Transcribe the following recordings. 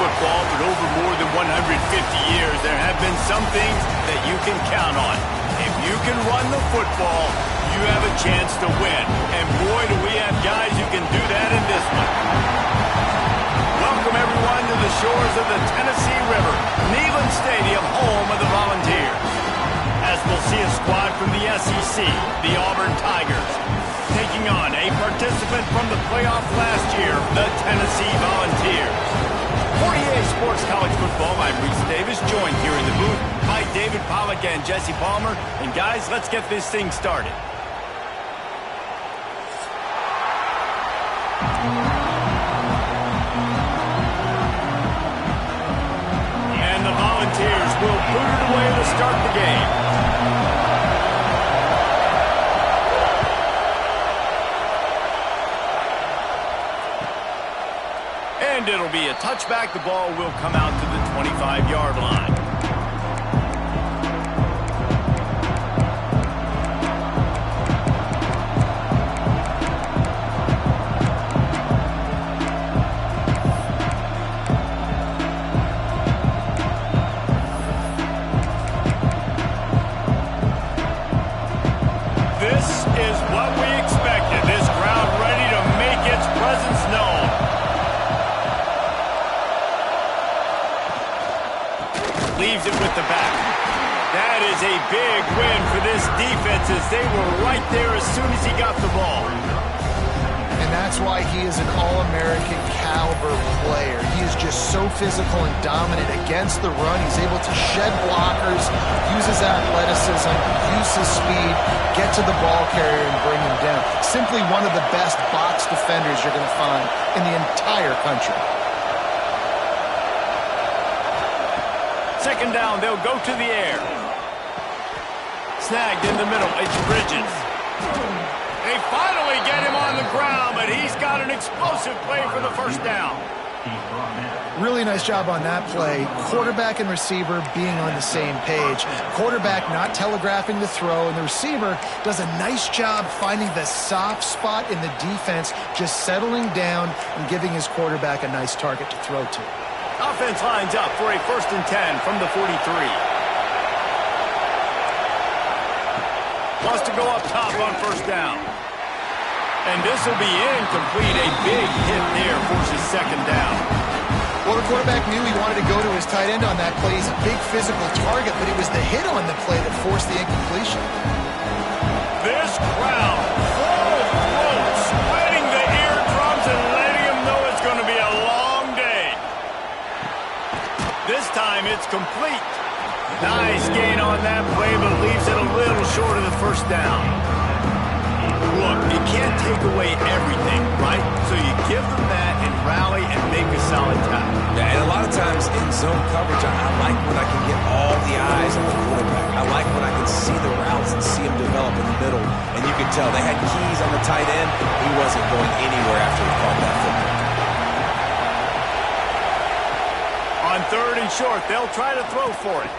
football for over more than 150 years, there have been some things that you can count on. If you can run the football, you have a chance to win. And boy, do we have guys who can do that in this one. Welcome, everyone, to the shores of the Tennessee River, Neyland Stadium, home of the Volunteers. As we'll see a squad from the SEC, the Auburn Tigers, taking on a participant from the playoff last year, the Tennessee Volunteers. For EA Sports College Football, I'm Reese Davis, joined here in the booth by David Pollack and Jesse Palmer. And guys, let's get this thing started. And the Volunteers will boot it away to start the game. And it'll be a touchback. The ball will come out to the 25-yard line. This is what we expected. This crowd ready to make its presence known. Leaves it with the back. That is a big win for this defense as they were right there as soon as he got the ball. And that's why he is an All-American caliber player. He is just so physical and dominant against the run. He's able to shed blockers, use his athleticism, use his speed, get to the ball carrier and bring him down. Simply one of the best box defenders you're going to find in the entire country. Second down, they'll go to the air. Snagged in the middle, it's Bridges. They finally get him on the ground, but he's got an explosive play for the first down. Really nice job on that play. Quarterback and receiver being on the same page. Quarterback not telegraphing the throw, and the receiver does a nice job finding the soft spot in the defense, just settling down and giving his quarterback a nice target to throw to. Offense lines up for a 1st and 10 from the 43. Wants to go up top on 1st down. And this will be incomplete. A big hit there forces 2nd down. Well, the quarterback knew he wanted to go to his tight end on that play. He's a big physical target, but it was the hit on the play that forced the incompletion. This crowd, full of throat, sweating the eardrums and letting him know it's going to be a long day. This time it's complete. Nice gain on that play, but leaves it a little short of the 1st down. Look, you can't take away everything, right? So you give them that and rally and make a solid tackle. Yeah, and a lot of times in zone coverage, I like when I can get all the eyes on the quarterback. I like when I can see the routes and see him develop in the middle. And you can tell they had keys on the tight end. He wasn't going anywhere after he caught that football. On 3rd and short, they'll try to throw for it.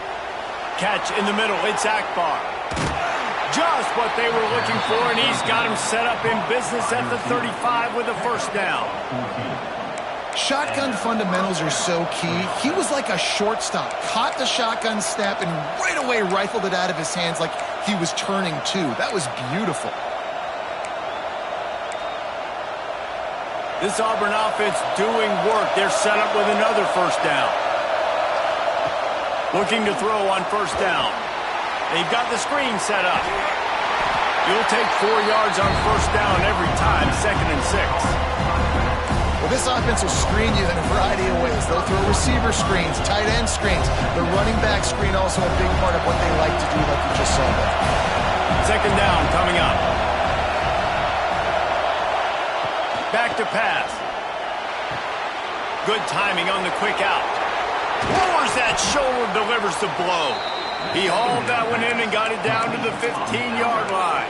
Catch in the middle, it's Akbar. Just what they were looking for, and he's got him set up in business at the 35 with a 1st down. Shotgun fundamentals are so key. He was like a shortstop, caught the shotgun snap, and right away rifled it out of his hands like he was turning too. That was beautiful. This Auburn offense doing work. They're set up with another 1st down. Looking to throw on 1st down. They've got the screen set up. You'll take 4 yards on 1st down every time, 2nd and 6. Well, this offense will screen you in a variety of ways. They'll throw receiver screens, tight end screens. The running back screen also a big part of what they like to do, like you just saw there. 2nd down coming up. Back to pass. Good timing on the quick out. Lowers that shoulder, delivers the blow. He hauled that one in and got it down to the 15-yard line.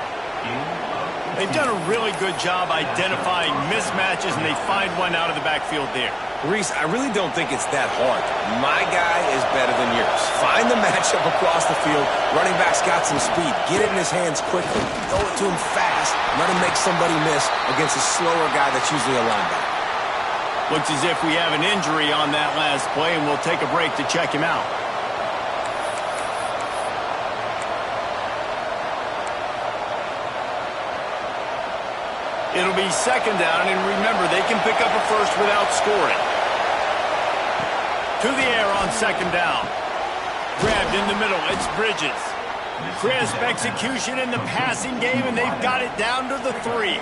They've done a really good job identifying mismatches, and they find one out of the backfield there. Reese, I really don't think it's that hard. My guy is better than yours. Find the matchup across the field. Running back's got some speed. Get it in his hands quickly. Throw it to him. to him fast, let him make somebody miss against a slower guy that's usually a linebacker. Looks as if we have an injury on that last play, and we'll take a break to check him out. It'll be second down, and remember, they can pick up a first without scoring. To the air on second down. Grabbed in the middle, it's Bridges. Crisp execution in the passing game, and they've got it down to the 3.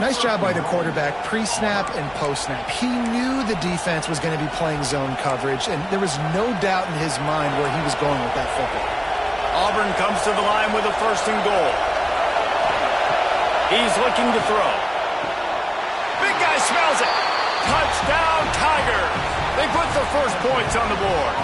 Nice job by the quarterback, pre-snap and post-snap. He knew the defense was going to be playing zone coverage, and there was no doubt in his mind where he was going with that football. Auburn comes to the line with a 1st and goal. He's looking to throw. Big guy smells it. Touchdown, Tigers. They put the first points on the board.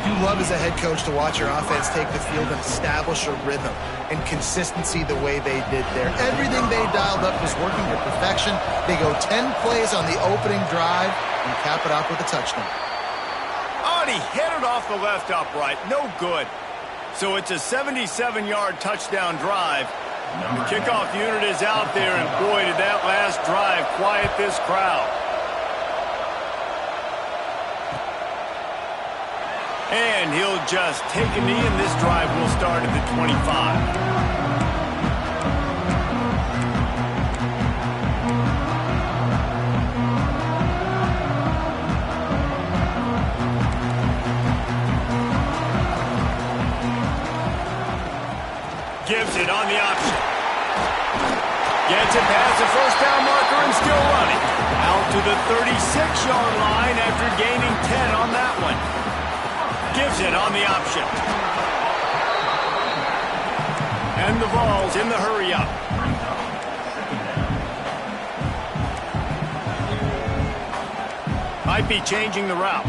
You love as a head coach to watch your offense take the field and establish a rhythm and consistency the way they did there. Everything they dialed up was working to perfection. They go 10 plays on the opening drive and cap it off with a touchdown. Oh, and he hit it off the left upright. No good. So it's a 77-yard touchdown drive. The kickoff unit is out there, and boy, did that last drive quiet this crowd. And he'll just take a knee, and this drive will start at the 25. Gives it on the option. Gets it past the first down marker and still running. Out to the 36-yard line after gaining 10 on that one. Gives it on the option. And the ball's in the hurry-up. Might be changing the route.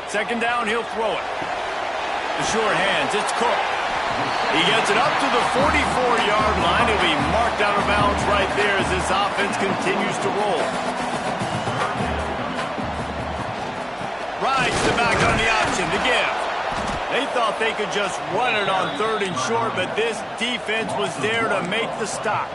Second down, he'll throw it. The short hands, it's Cook. He gets it up to the 44-yard line. It'll be marked out of bounds right there as this offense continues to roll. Rides the back on the option to give. They thought they could just run it on 3rd and short, but this defense was there to make the stop.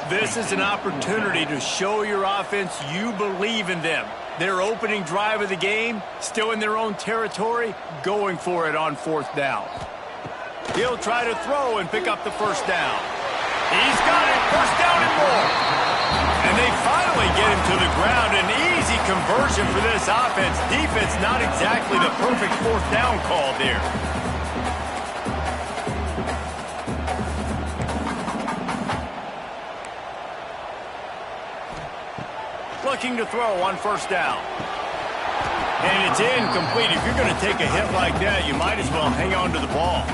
This is an opportunity to show your offense you believe in them. Their opening drive of the game, still in their own territory, going for it on 4th down. He'll try to throw and pick up the first down. He's got it, first down and more. And they finally get him to the ground. An easy conversion for this offense. Defense not exactly the perfect 4th down call there. Looking to throw on 1st down. And it's incomplete. If you're going to take a hit like that, you might as well hang on to the ball.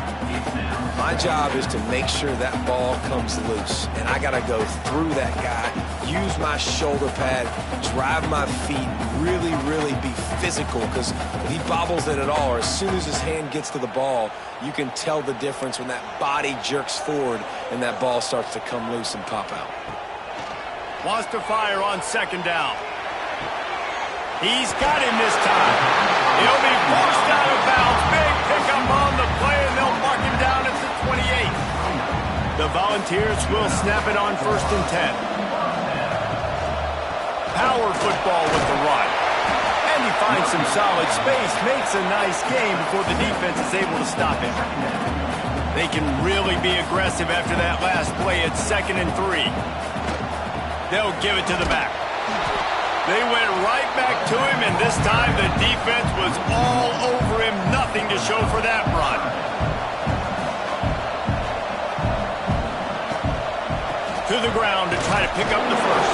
My job is to make sure that ball comes loose. And I got to go through that guy, use my shoulder pad, drive my feet, really, really be physical. Because if he bobbles it at all, or as soon as his hand gets to the ball, you can tell the difference when that body jerks forward and that ball starts to come loose and pop out. Wants to fire on 2nd down. He's got him this time. He'll be forced out of bounds. Big pickup on the play, and they'll mark him down at the 28. The Volunteers will snap it on 1st and 10. Power football with the run. And he finds some solid space, makes a nice game before the defense is able to stop him. They can really be aggressive after that last play at 2nd and 3. They'll give it to the back. They went right back to him, and this time the defense was all over him. Nothing to show for that run. To the ground to try to pick up the first.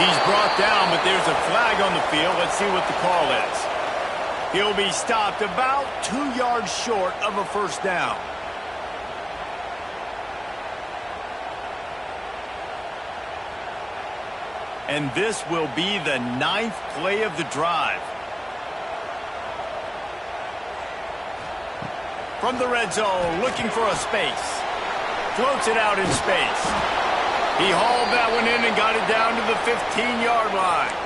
He's brought down, but there's a flag on the field. Let's see what the call is. He'll be stopped about 2 yards short of a 1st down. And this will be the 9th play of the drive. From the red zone, looking for a space. Floats it out in space. He hauled that one in and got it down to the 15-yard line.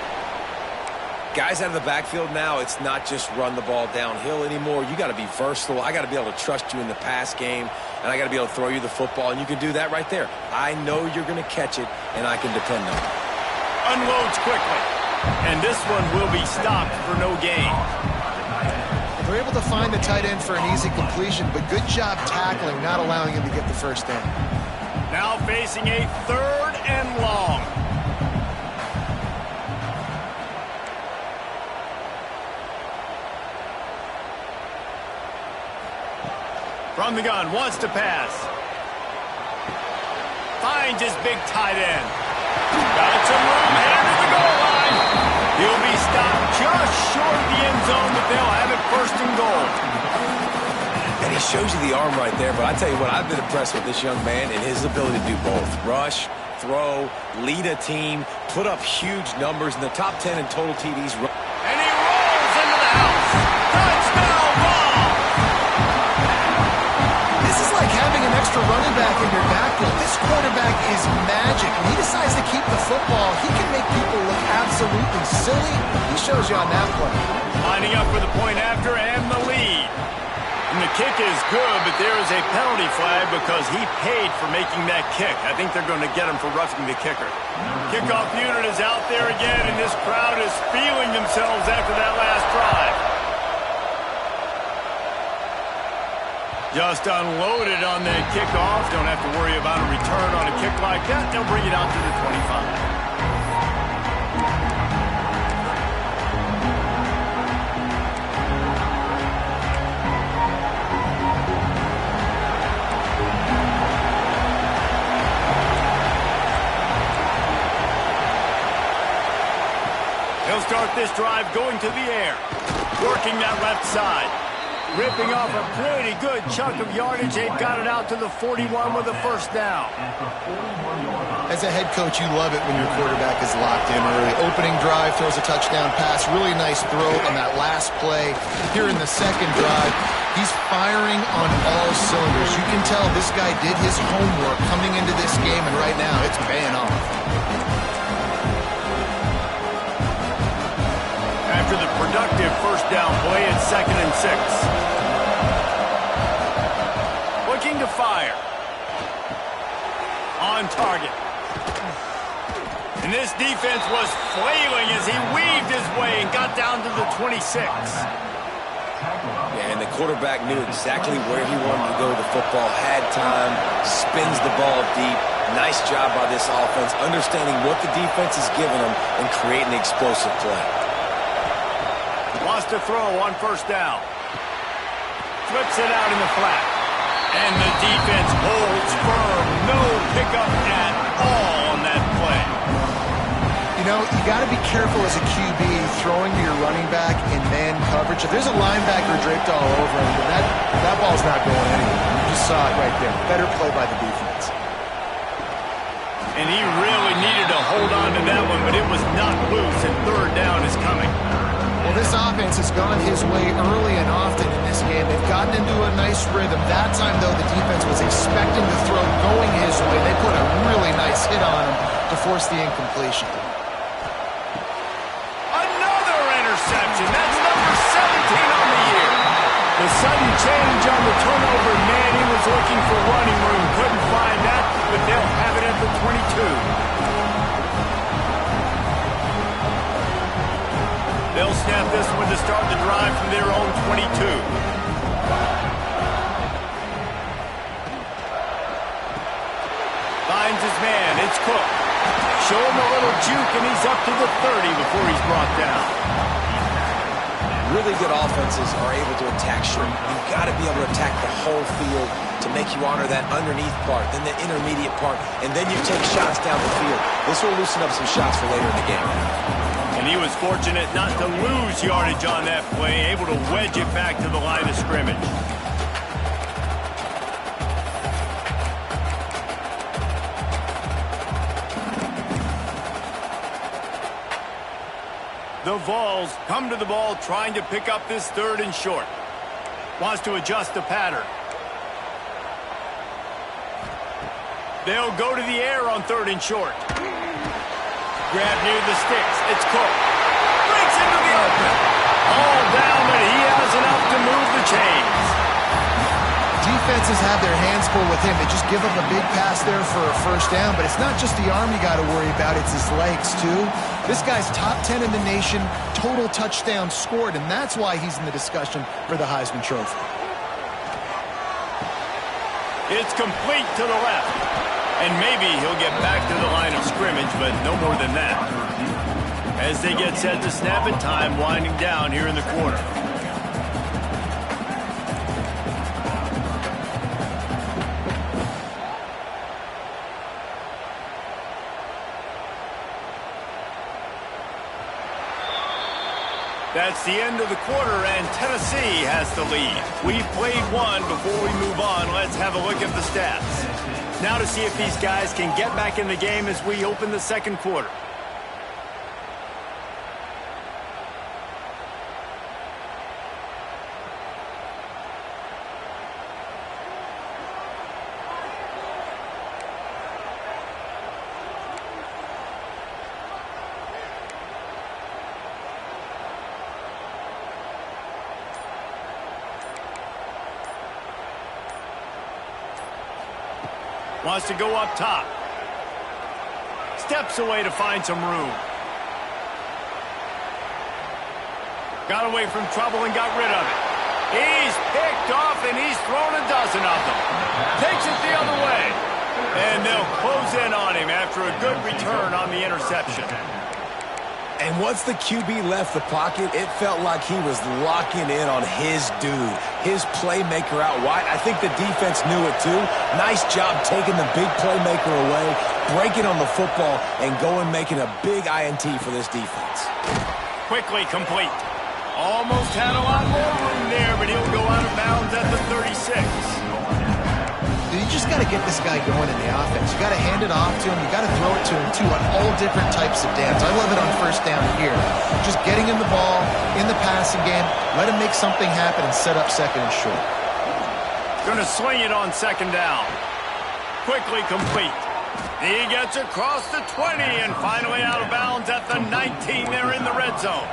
Guys out of the backfield now, it's not just run the ball downhill anymore. You got to be versatile. I got to be able to trust you in the pass game, and I got to be able to throw you the football, and you can do that right there. I know you're going to catch it, and I can depend on it. Unloads quickly, and this one will be stopped for no gain. They're able to find the tight end for an easy completion, but good job tackling, not allowing him to get the first down. Now facing a 3rd and long. From the gun, wants to pass. Finds his big tight end. Got some room, headed to the goal line. He'll be stopped just short of the end zone, but they'll have it 1st and goal. And he shows you the arm right there, but I tell you what, I've been impressed with this young man and his ability to do both. Rush, throw, lead a team, put up huge numbers in the top 10 in total TDs. And he rolls into the house. Touchdown ball! This is like having an extra running back in your backfield. This quarterback is magic. When he decides to keep the football, he can make people look absolutely silly. He shows you on that play. Lining up for the point after and the lead. And the kick is good, but there is a penalty flag because he paid for making that kick. I think they're going to get him for roughing the kicker. Kickoff unit is out there again, and this crowd is feeling themselves after that last drive. Just unloaded on that kickoff. Don't have to worry about a return on a kick like that. They'll bring it out to the 25. He'll start this drive going to the air, working that left side, ripping off a pretty good chunk of yardage. They've got it out to the 41 with a 1st down. As a head coach, you love it when your quarterback is locked in early. Opening drive, throws a touchdown pass, really nice throw on that last play. Here in the 2nd drive, he's firing on all cylinders. You can tell this guy did his homework coming into this game, and right now it's paying off. After the productive 1st down play, it's 2nd and 6. Looking to fire. On target. And this defense was flailing as he weaved his way and got down to the 26. Yeah, and the quarterback knew exactly where he wanted to go with the football, had time, spins the ball deep. Nice job by this offense, understanding what the defense is giving them and creating an explosive play. Wants to throw on 1st down. Flips it out in the flat. And the defense holds firm. No pickup at all on that play. You know, you got to be careful as a QB throwing to your running back in man coverage. If there's a linebacker draped all over him, that ball's not going anywhere. You just saw it right there. Better play by the defense. And he really needed to hold on to that one, but it was not loose, and 3rd down is coming. Well, this offense has gone his way early and often in this game. They've gotten into a nice rhythm. That time, though, the defense was expecting the throw going his way. They put a really nice hit on him to force the incompletion. Another interception. That's number 17 on the year. The sudden change on the turnover. Man, he was looking for running room. Couldn't find that, but they'll have it at the 22. They'll snap this one to start the drive from their own 22. Finds his man. It's Cook. Show him a little juke, and he's up to the 30 before he's brought down. Really good offenses are able to attack short. You've got to be able to attack the whole field to make you honor that underneath part, then the intermediate part, and then you take shots down the field. This will loosen up some shots for later in the game. And he was fortunate not to lose yardage on that play, able to wedge it back to the line of scrimmage. The Vols come to the ball trying to pick up this 3rd and short. Wants to adjust the pattern. They'll go to the air on 3rd and short. Grab near the sticks. It's Cook. Breaks into the open. All down, but he has enough to move the chains. Defenses have their hands full with him. They just give up a big pass there for a first down, but it's not just the arm you got to worry about, it's his legs too. This guy's top 10 in the nation, total touchdowns scored, and that's why he's in the discussion for the Heisman Trophy. It's complete to the left, and maybe he'll get back to the line of scrimmage, but no more than that. As they get set to snap it, time winding down here in the quarter. That's the end of the quarter, and Tennessee has the lead. We've played one. Before we move on, let's have a look at the stats. Now to see if these guys can get back in the game as we open the second quarter. Wants to go up top. Steps away to find some room. Got away from trouble and got rid of it. He's picked off and he's thrown a dozen of them. Takes it the other way. And they'll close in on him after a good return on the interception. And once the QB left the pocket, it felt like he was locking in on his dude, his playmaker out wide. I think the defense knew it too. Nice job taking the big playmaker away, breaking on the football, and going making a big INT for this defense. Quickly complete. Almost had a lot more room there, but he'll go out of bounds at the 36. You just got to get this guy going in the offense. You got to hand it off to him. You got to throw it to him, too, on all different types of downs. I love it on first down here. Just getting him the ball in the passing game, let him make something happen and set up second and short. Going to sling it on second down. Quickly complete. He gets across the 20 and finally out of bounds at the 19 there in the red zone.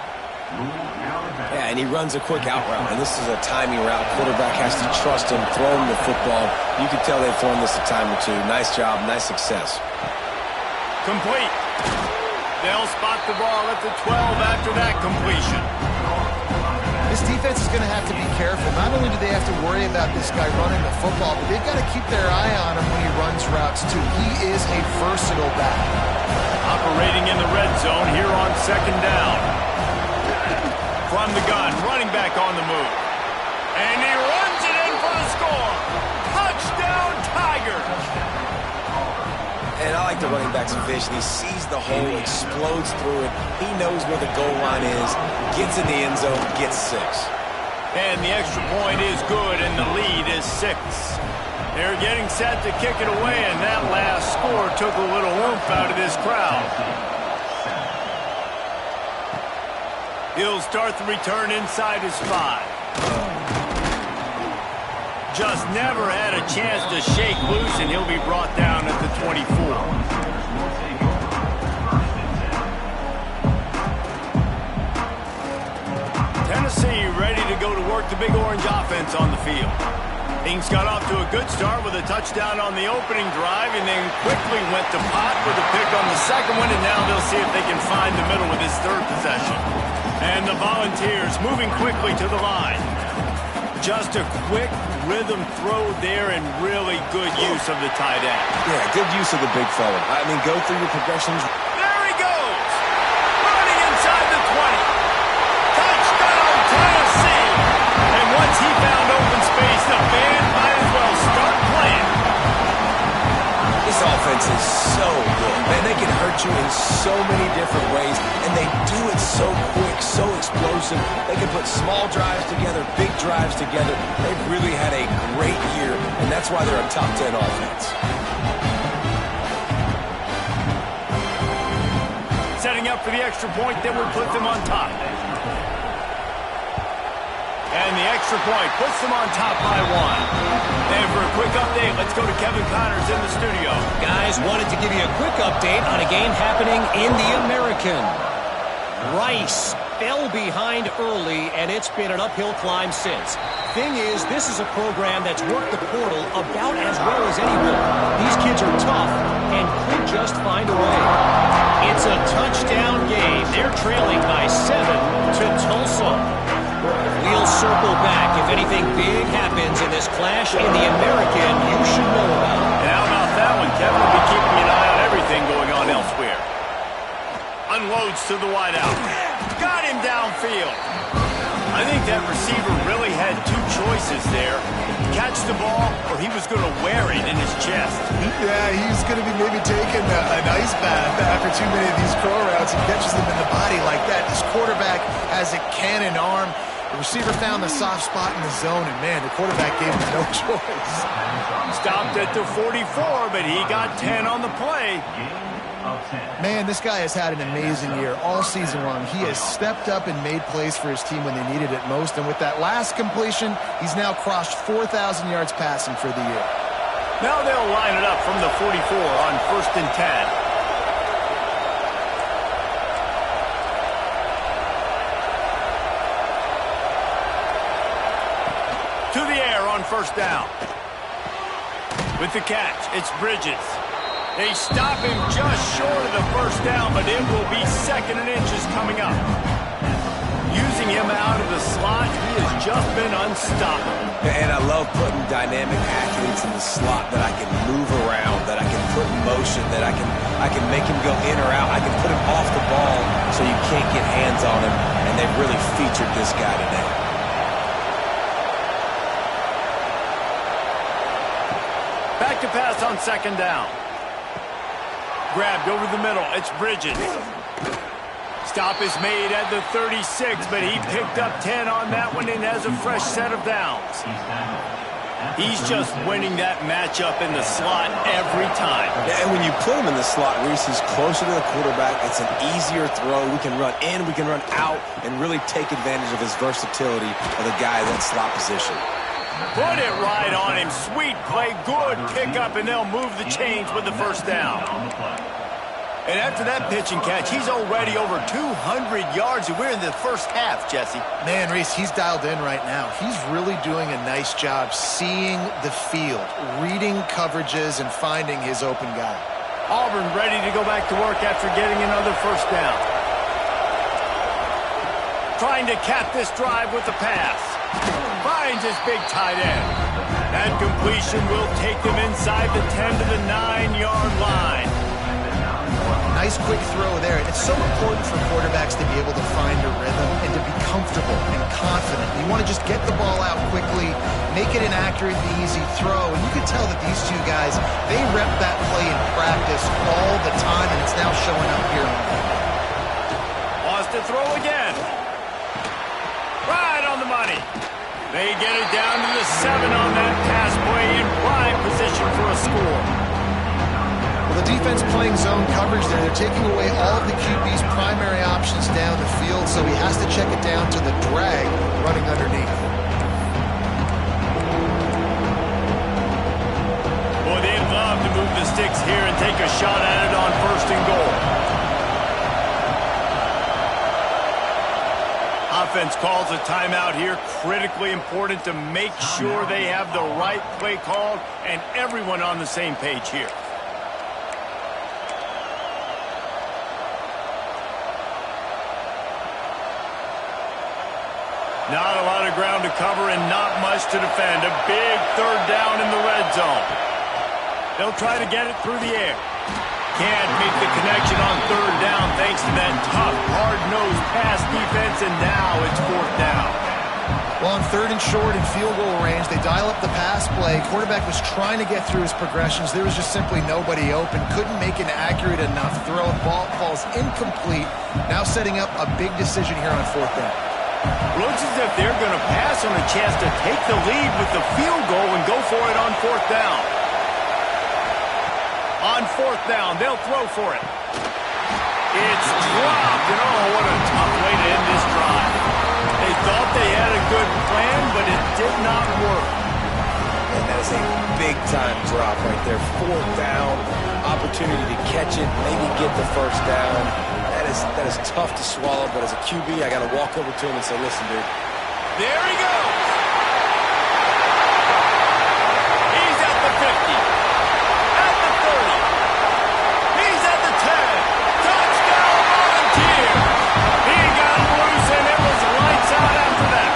Yeah, and he runs a quick out route, and this is a timing route. Quarterback has to trust him, throw him the football. You can tell they've thrown this a time or two. Nice job, nice success. Complete. They'll spot the ball at the 12 after that completion. This defense is going to have to be careful. Not only do they have to worry about this guy running the football, but they've got to keep their eye on him when he runs routes, too. He is a versatile back. Operating in the red zone here on second down. From the gun, running back on the move. And he runs it in for the score. Touchdown, Tigers! And I like the running back's vision. He sees the hole, explodes through it. He knows where the goal line is, gets in the end zone, gets 6. And the extra point is good, and the lead is 6. They're getting set to kick it away, and that last score took a little oomph out of this crowd. He'll start the return inside his 5. Just never had a chance to shake loose, and he'll be brought down at the 24. Tennessee ready to go to work the Big Orange offense on the field. Ings got off to a good start with a touchdown on the opening drive and then quickly went to Pot with a pick on the second one, and now they'll see if they can find the middle with his third possession. And the Volunteers moving quickly to the line. Just a quick rhythm throw there and really good use of the tight end. Yeah, good use of the big fella. I mean, go through your progressions. There he goes! Running inside the 20. Touchdown, Tennessee! And once he found open space, the band might as well start playing. This offense is so good. Man, they can hurt you in so many different ways, and they do it so quick, so explosive. They can put small drives together, big drives together. They've really had a great year, and that's why they're a top 10 offense. Setting up for the extra point that would put them on top. And the extra point puts them on top by 1. And for a quick update, let's go to Kevin Connors in the studio. Guys, wanted to give you a quick update on a game happening in the American. Rice fell behind early, and it's been an uphill climb since. Thing is, this is a program that's worked the portal about as well as anyone. These kids are tough and could just find a way. It's a touchdown game. They're trailing by 7 to Tulsa. We'll circle back. If anything big happens in this clash in the American, you should know about it. And how about that one? Kevin will be keeping an eye on everything going on elsewhere. Unloads to the wideout. Got him downfield. I think that receiver really had two choices there. Catch the ball, or he was going to wear it in his chest. Yeah, he's going to be maybe taking an ice bath after too many of these crow routes and catches them in the body like that. This quarterback has a cannon arm. The receiver found the soft spot in the zone, and, man, the quarterback gave him no choice. Stopped at the 44, but he got 10 on the play. Man, this guy has had an amazing year all season long. He has stepped up and made plays for his team when they needed it most. And with that last completion, he's now crossed 4,000 yards passing for the year. Now they'll line it up from the 44 on 1st and 10. To the air on 1st down. With the catch, it's Bridges. They stop him just short of the 1st down, but it will be 2nd and inches coming up. Using him out of the slot, he has just been unstoppable. And I love putting dynamic athletes in the slot that I can move around, that I can put in motion, that I can make him go in or out. I can put him off the ball so you can't get hands on him, and they've really featured this guy today. Back to pass on 2nd down. Grabbed over the middle. It's Bridges. Stop is made at the 36, but he picked up 10 on that one and has a fresh set of downs. He's just winning that matchup in the slot every time. Yeah, and when you put him in the slot, Reese, he's closer to the quarterback. It's an easier throw. We can run in, we can run out, and really take advantage of his versatility of the guy in that slot position. Put it right on him. Sweet play, good pickup, and they'll move the chains with the 1st down. And after that pitch and catch, he's already over 200 yards, and we're in the 1st half, Jesse. Man, Reese, he's dialed in right now. He's really doing a nice job seeing the field, reading coverages, and finding his open guy. Auburn ready to go back to work after getting another 1st down. Trying to cap this drive with the pass. Finds his big tight end. That completion will take them inside the 10 to the 9-yard line. Nice quick throw there. It's so important for quarterbacks to be able to find a rhythm and to be comfortable and confident. You want to just get the ball out quickly, make it an accurate and easy throw. And you can tell that these two guys, they rep that play in practice all the time, and it's now showing up here on the field. Wants to throw again. Right on the money. They get it down to the 7 on that pass play in prime position for a score. Well, the defense playing zone coverage there. They're taking away all of the QB's primary options down the field, so he has to check it down to the drag running underneath. Boy, they'd love to move the sticks here and take a shot at it on 1st and goal. Offense calls a timeout here. Critically important to make sure they have the right play called and everyone on the same page here. Not a lot of ground to cover and not much to defend. A big 3rd down in the red zone. They'll try to get it through the air. Can't make the connection on 3rd down thanks to that tough, hard-nosed pass defense, and now it's 4th down. Well, on 3rd and short and field goal range, they dial up the pass play. Quarterback was trying to get through his progressions. There was just simply nobody open. Couldn't make an accurate enough throw. Ball falls incomplete. Now setting up a big decision here on 4th down. Looks as if they're going to pass on a chance to take the lead with the field goal and go for it on 4th down. On 4th down, they'll throw for it. It's dropped, and oh, what a tough way to end this drive. They thought they had a good plan, but it did not work. And that is a big-time drop right there. 4th down, opportunity to catch it, maybe get the 1st down. That That is tough to swallow, but as a QB, I got to walk over to him and say, listen, dude. There he goes. He's at the 50. At the 30. He's at the 10. Touchdown, Volunteer. He got him loose, and it was lights out after that.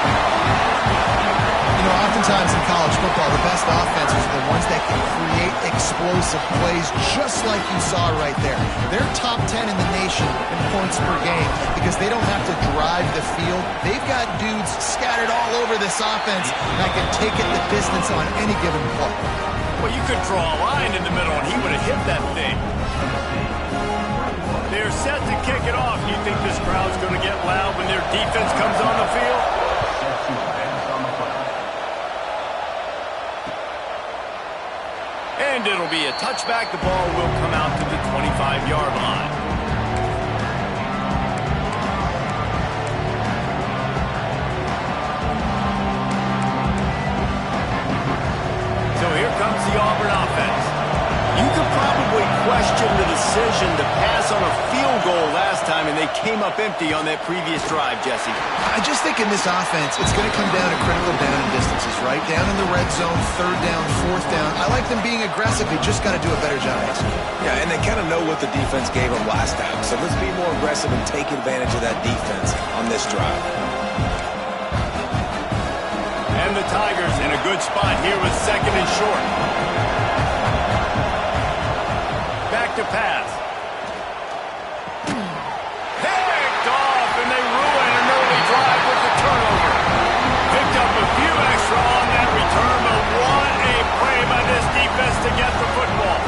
You know, oftentimes in college football, the best offenses are the ones that can create explosive plays, just like you saw right there. They're top 10 in the nation in points per game because they don't have to drive the field. They've got dudes scattered all over this offense that can take it the distance on any given play. Well, you could draw a line in the middle, and he would have hit that thing. They're set to kick it off. You think this crowd's going to get loud when their defense comes on the field? And it'll be a touchback. The ball will come out to the 25-yard line. So here comes the Auburn offense. You could probably question the decision to pass on a field goal last time, and they came up empty on that previous drive, Jesse. I just think in this offense, it's going to come down to critical down and distances, right? Down in the red zone, third down, fourth down. I like them being aggressive. They just got to do a better job. Yeah, and they kind of know what the defense gave them last time. So let's be more aggressive and take advantage of that defense on this drive. And the Tigers in a good spot here with second and short. Back to pass. Picked off, and they ruin an early drive with the turnover. Picked up a few extra on that return, but what a play by this defense to get the football.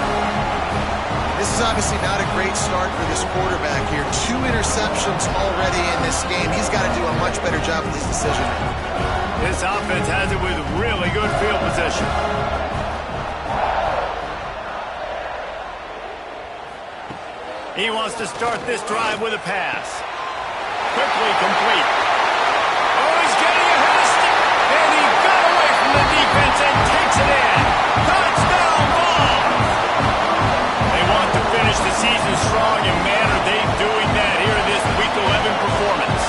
This is obviously not a great start for this quarterback here. 2 interceptions already in this game. He's got to do a much better job with his decision. This offense has it with really good field position. He wants to start this drive with a pass. Quickly complete. Oh, he's getting ahead of stick. And he got away from the defense and takes it in. Touchdown ball. They want to finish the season strong, and man, are they doing that here in this Week 11 performance.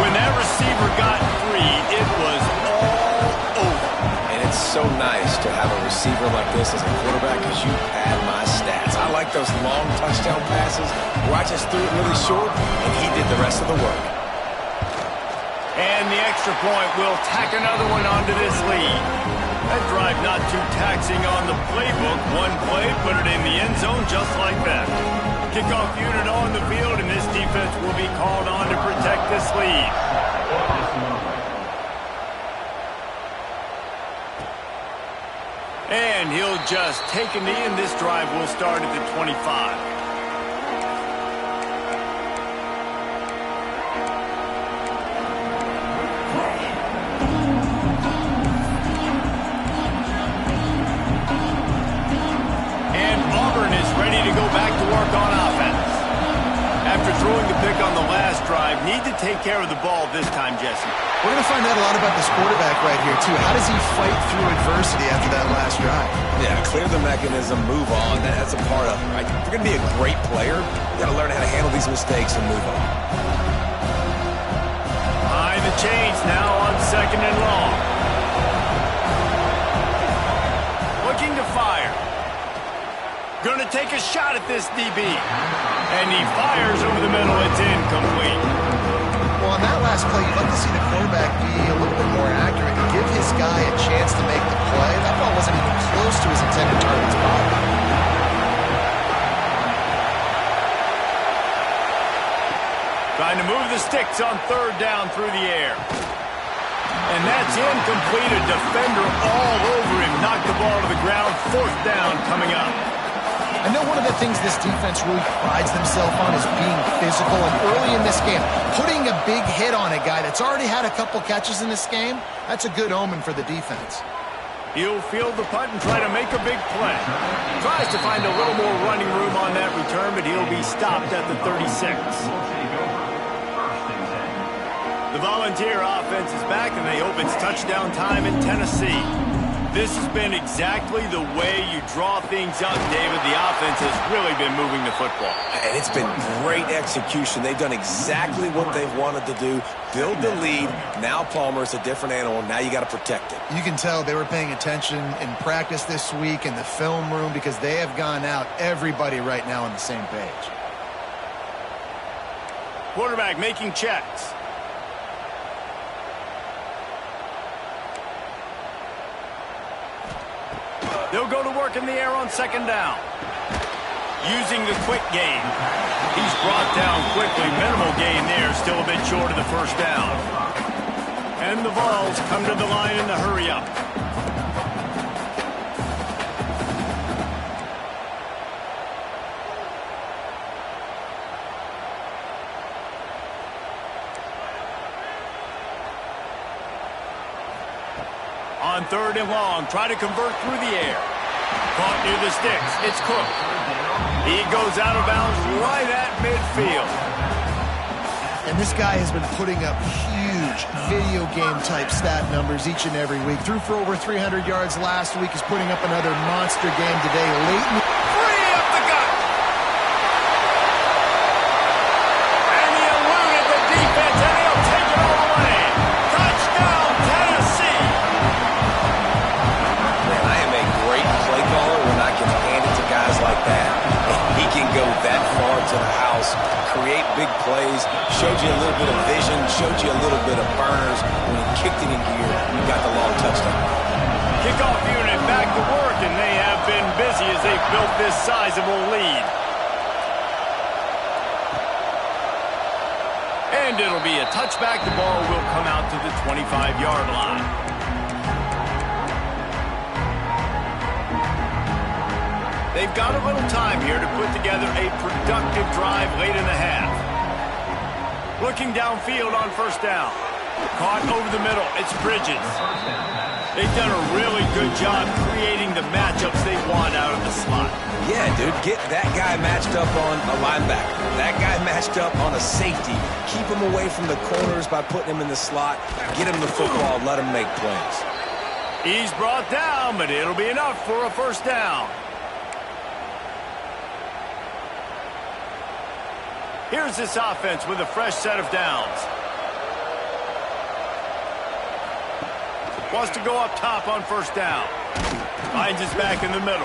When that receiver got free, it was all over. And it's so nice to have a receiver like this as a quarterback because you pad my stats. I like those long touchdown passes where I just threw it really short and he did the rest of the work. And the extra point will tack another one onto this lead. That drive not too taxing on the playbook. One play, put it in the end zone just like that. Kickoff unit on the field, and this defense will be called on to protect this lead. And he'll just take a knee, and this drive will start at the 25. Throwing the pick on the last drive. Need to take care of the ball this time, Jesse. We're going to find out a lot about this quarterback right here, too. How does he fight through adversity after that last drive? Yeah, clear the mechanism, move on. That's a part of it, right? If you're going to be a great player, you got to learn how to handle these mistakes and move on. Behind the chains now on second and long. Looking to fire. Going to take a shot at this DB. And he fires over the middle. It's incomplete. Well, on that last play, you'd like to see the quarterback be a little bit more accurate and give his guy a chance to make the play. That ball wasn't even close to his intended target's body. Trying to move the sticks on third down through the air. And that's incomplete. A defender all over him. Knocked the ball to the ground. Fourth down coming up. I know one of the things this defense really prides themselves on is being physical, and early in this game, putting a big hit on a guy that's already had a couple catches in this game, that's a good omen for the defense. He'll field the punt and try to make a big play. Tries to find a little more running room on that return, but he'll be stopped at the 36. The Volunteer offense is back, and they hope it's touchdown time in Tennessee. This has been exactly the way you draw things up, David. The offense has really been moving the football. And it's been great execution. They've done exactly what they've wanted to do. Build the lead. Now Palmer's a different animal. Now you got to protect it. You can tell they were paying attention in practice this week in the film room because they have gone out, everybody right now on the same page. Quarterback making checks. They'll go to work in the air on second down. Using the quick game. He's brought down quickly. Minimal gain there. Still a bit short of the first down. And the Vols come to the line in the hurry up. On third and long, try to convert through the air. Caught near the sticks. It's Cook. He goes out of bounds right at midfield. And this guy has been putting up huge video game type stat numbers each and every week. Threw for over 300 yards last week. He's putting up another monster game today. Late in the Free up the gut. And he eluded the defense, and he'll take it all the way. Touchdown, Tennessee. Man, I am a great play caller when I can hand it to guys like that. He can go that far to the house, create big plays, showed you a little bit of vision, showed you a little bit of burners. When he kicked it in gear, you got the long touchdown. Kickoff unit back to work, and they have been busy as they've built this sizable lead. And it'll be a touchback. The ball will come out to the 25-yard line. They've got a little time here to put together a productive drive late in the half. Looking downfield on first down. Caught over the middle. It's Bridges. They've done a really good job creating the matchups they want out of the slot. Yeah, dude, get that guy matched up on a linebacker. That guy matched up on a safety. Keep him away from the corners by putting him in the slot. Get him the football. Let him make plays. He's brought down, but it'll be enough for a first down. Here's this offense with a fresh set of downs. Wants to go up top on first down. Finds his back in the middle.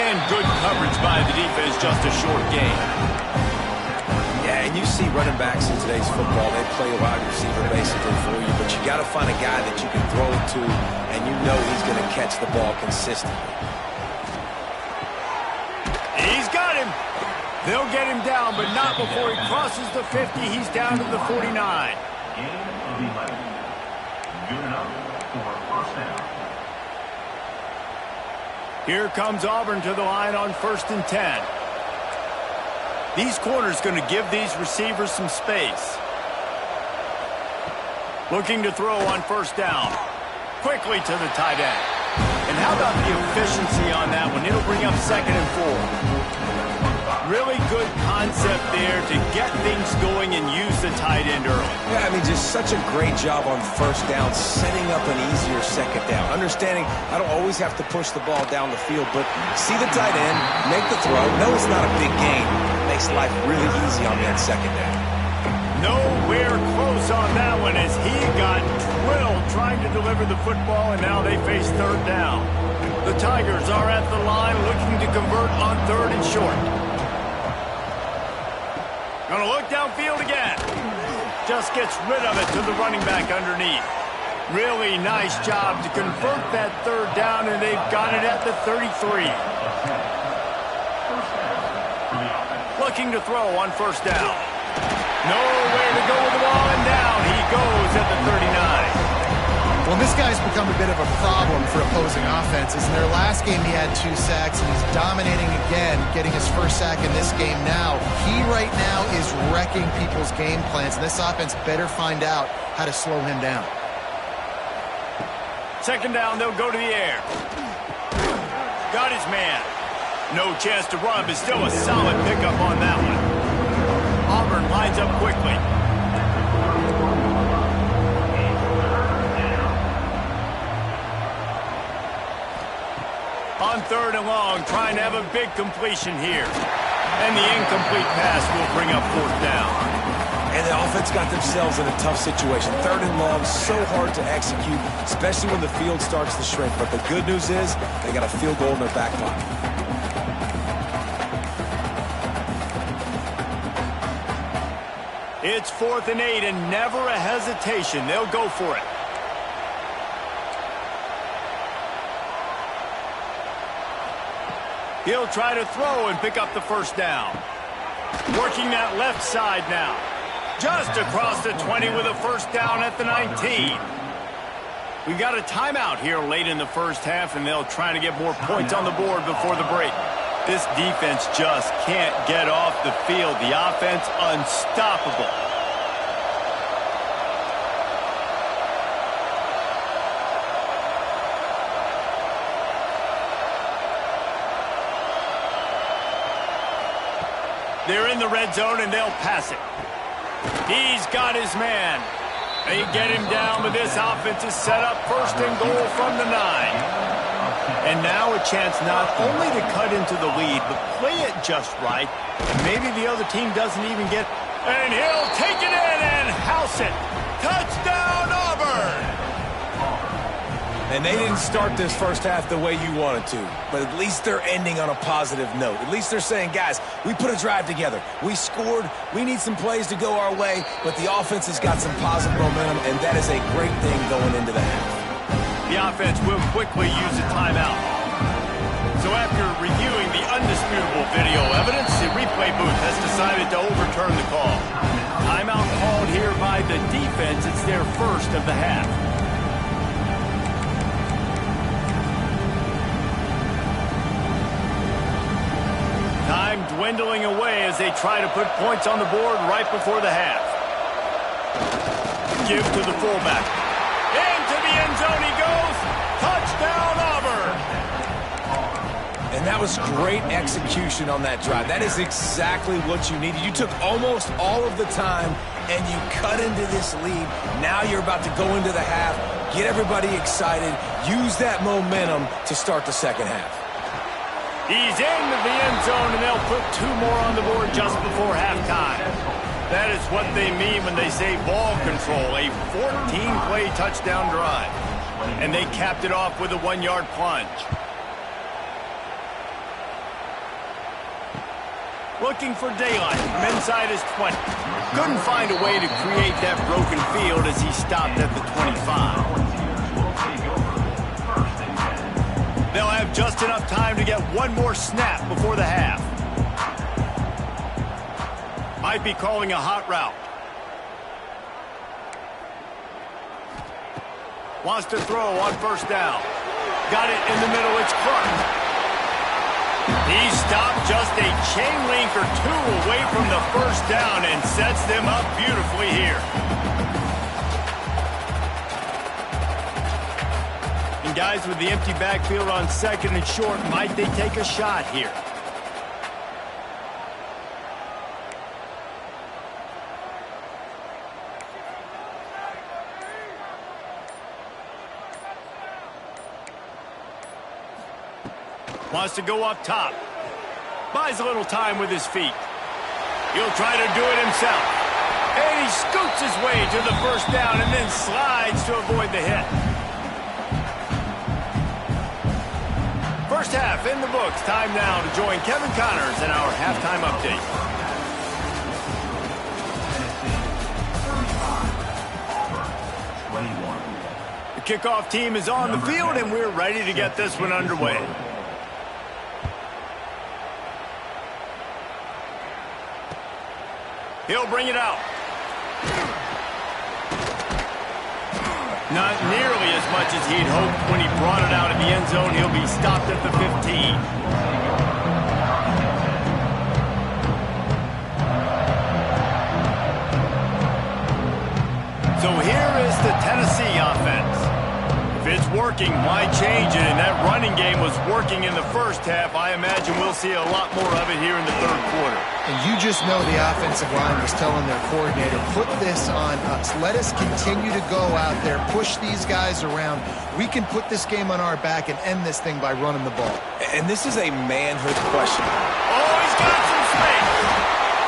And good coverage by the defense, just a short gain. Yeah, and you see running backs in today's football, they play a wide receiver basically for you, but you got to find a guy that you can throw it to, and you know he's going to catch the ball consistently. He's got him. They'll get him down, but not before he crosses the 50. He's down to the 49. Here comes Auburn to the line on 1st and 10. These corners going to give these receivers some space. Looking to throw on first down. Quickly to the tight end. And how about the efficiency on that one? It'll bring up 2nd and 4. Really good concept there to get things going and use the tight end early. Yeah, I mean, just such a great job on first down, setting up an easier second down. Understanding I don't always have to push the ball down the field, but see the tight end, make the throw. No, it's not a big gain. Makes life really easy on that second down. Nowhere close on that one as he got drilled trying to deliver the football, and now they face 3rd down. The Tigers are at the line looking to convert on 3rd and short. Gonna look downfield again. Just gets rid of it to the running back underneath. Really nice job to convert that 3rd down, and they've got it at the 33. Looking to throw on first down. Nowhere to go with the ball, and down he goes at the 39. Well, this guy's become a bit of a problem for opposing offenses. In their last game, he had 2 sacks, and he's dominating again, getting his first sack in this game now. He right now is wrecking people's game plans, and this offense better find out how to slow him down. 2nd down, they'll go to the air. Got his man. No chance to run, but still a solid pickup on that one. Auburn lines up quickly. on 3rd and long, trying to have a big completion here. And the incomplete pass will bring up 4th down. And the offense got themselves in a tough situation. 3rd and long, so hard to execute, especially when the field starts to shrink. But the good news is they got a field goal in their back pocket. It's 4th and 8 and never a hesitation. They'll go for it. He'll try to throw and pick up the 1st down. Working that left side now. Just across the 20 with a 1st down at the 19. We got a timeout here late in the 1st half, and they'll try to get more points on the board before the break. This defense just can't get off the field. The offense unstoppable. They're in the red zone, and they'll pass it. He's got his man. They get him down, but this offense is set up 1st and goal from the 9. And now a chance not only to cut into the lead, but play it just right. Maybe the other team doesn't even get... And he'll take it in and house it. Touchdown, Auburn! And they didn't start this 1st half the way you wanted to, but at least they're ending on a positive note. At least they're saying, guys, we put a drive together. We scored. We need some plays to go our way, but the offense has got some positive momentum, and that is a great thing going into the half. The offense will quickly use a timeout. So after reviewing the undisputable video evidence, the replay booth has decided to overturn the call. Timeout called here by the defense. It's their 1st of the half. Time dwindling away as they try to put points on the board right before the half. Give to the fullback. Into the end zone he goes. Touchdown, Auburn. And that was great execution on that drive. That is exactly what you needed. You took almost all of the time, and you cut into this lead. Now you're about to go into the half, get everybody excited, use that momentum to start the 2nd half. He's into the end zone, and they'll put 2 more on the board just before halftime. That is what they mean when they say ball control, a 14-play touchdown drive. And they capped it off with a 1-yard plunge. Looking for daylight from inside his 20. Couldn't find a way to create that broken field as he stopped at the 25. They'll have just enough time to get 1 more snap before the half. Might be calling a hot route. Wants to throw on 1st down. Got it in the middle. It's Clark. He stopped just a chain link or 2 away from the 1st down and sets them up beautifully here. And guys, with the empty backfield on 2nd and short, might they take a shot here? Wants to go up top. Buys a little time with his feet. He'll try to do it himself. And he scoots his way to the 1st down and then slides to avoid the hit. 1st half in the books. Time now to join Kevin Connors in our halftime update. The kickoff team is on the field, and we're ready to get this one underway. He'll bring it out. Not nearly as much as he'd hoped when he brought it out in the end zone. He'll be stopped at the 15. So here is the Tennessee offense. If it's working, working. Why change it? And that running game was working in the first half. I imagine we'll see a lot more of it here in the third quarter. And you just know the offensive line was telling their coordinator, put this on us. Let us continue to go out there, push these guys around. We can put this game on our back and end this thing by running the ball. And this is a manhood question. Oh, he's got some space.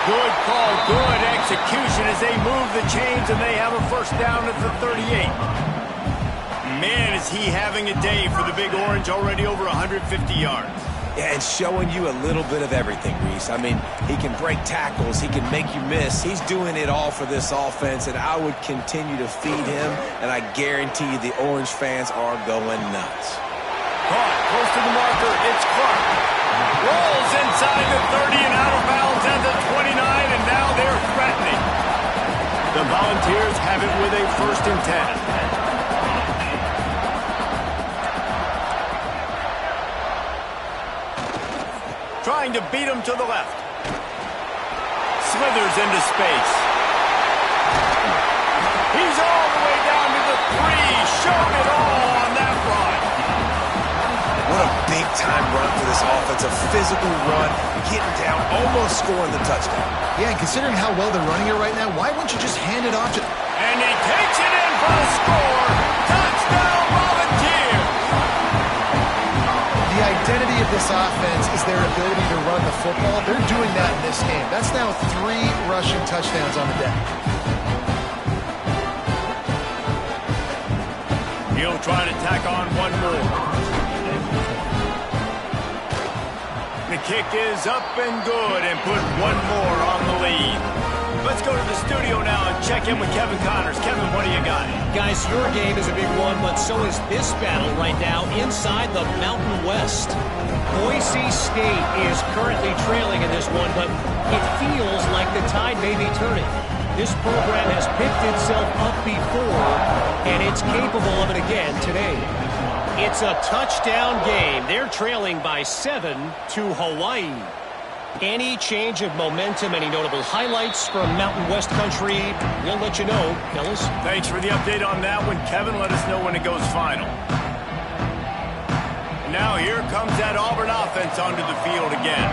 Good call, good execution as they move the chains and they have a first down at the 38. Man, is he having a day for the Big Orange, already over 150 yards. Yeah, and showing you a little bit of everything, Reese. I mean, he can break tackles, he can make you miss. He's doing it all for this offense, and I would continue to feed him, and I guarantee you the Orange fans are going nuts. Caught, close to the marker, it's Clark. Rolls inside the 30 and out of bounds at the 29, and now they're threatening. The Volunteers have it with a 1st and 10. Trying to beat him to the left. Slithers into space. He's all the way down to the 3. Showed it all on that run. What a big-time run for this offense. A physical run, getting down, almost scoring the touchdown. Yeah, and considering how well they're running it right now, why wouldn't you just hand it off to... And he takes it in for the score. Touchdown, Volunteers. The identity of this offense is their ability to run the football. They're doing that in this game. That's now 3 rushing touchdowns on the day. He'll try to tack on one more. The kick is up and good and put one more on the lead. Let's go to the studio now and check in with Kevin Connors. Kevin, what do you got? Guys, your game is a big one, but so is this battle right now inside the Mountain West. Boise State is currently trailing in this one, but it feels like the tide may be turning. This program has picked itself up before, and it's capable of it again today. It's a touchdown game. They're trailing by 7 to Hawaii. Any change of momentum, any notable highlights from Mountain West country, we'll let you know, fellas. Thanks for the update on that one, Kevin. Let us know when it goes final. And now here comes that Auburn offense onto the field again.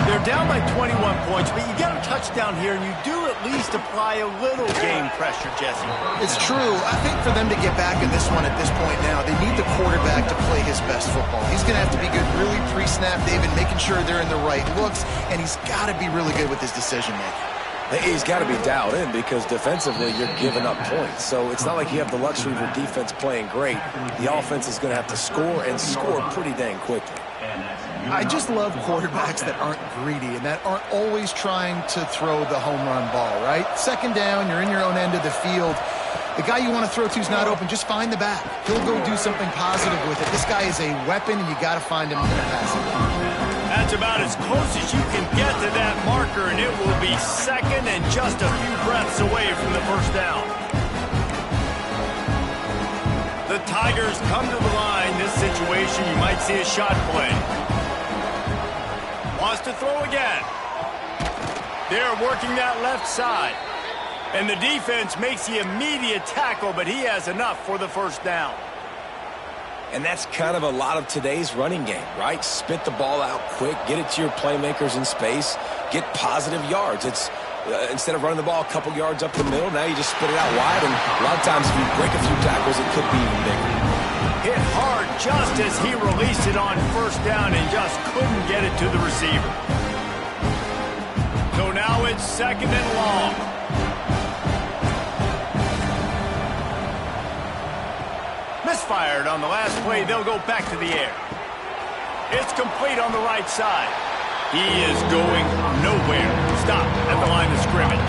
They're down by 21 points, but you get a touchdown here, and you do at least apply a little game pressure, Jesse. It's true. I think for them to get back in this one at this point now, they need the quarterback to play his best football. He's going to have to be good really pre-snap, David, making sure they're in the right looks, and he's got to be really good with his decision-making. He's got to be dialed in because defensively you're giving up points. So it's not like you have the luxury of your defense playing great. The offense is going to have to score and score pretty dang quickly. I just love quarterbacks that aren't greedy and that aren't always trying to throw the home run ball, right? 2nd down, you're in your own end of the field. The guy you want to throw to is not open. Just find the back. He'll go do something positive with it. This guy is a weapon, and you got to find him in the passing game. That's about as close as you can get to that marker, and it will be 2nd and just a few breaths away from the first down. The Tigers come to the line. This situation, you might see a shot play. Wants to throw again. They're working that left side. And the defense makes the immediate tackle, but he has enough for the first down. And that's kind of a lot of today's running game, right? Spit the ball out quick, get it to your playmakers in space, get positive yards. It's instead of running the ball a couple yards up the middle, now you just spit it out wide, and a lot of times if you break a few tackles, it could be even bigger. Hit hard just as he released it on first down and just couldn't get it to the receiver. So now it's 2nd and long. Misfired on the last play. They'll go back to the air. It's complete on the right side. He is going nowhere. Stop at the line of scrimmage.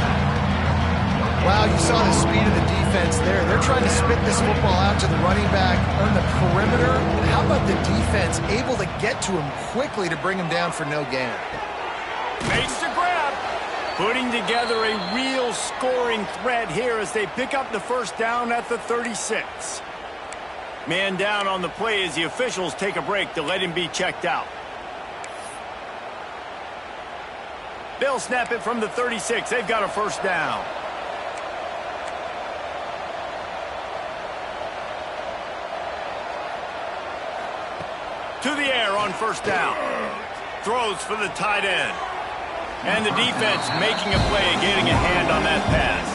Wow, you saw the speed of the defense there. They're trying to spit this football out to the running back on the perimeter. And how about the defense able to get to him quickly to bring him down for no gain? Makes the grab. Putting together a real scoring threat here as they pick up the first down at the 36. Man down on the play as the officials take a break to let him be checked out. They'll snap it from the 36. They've got a first down. on first down. Throws for the tight end. And the defense making a play, getting a hand on that pass.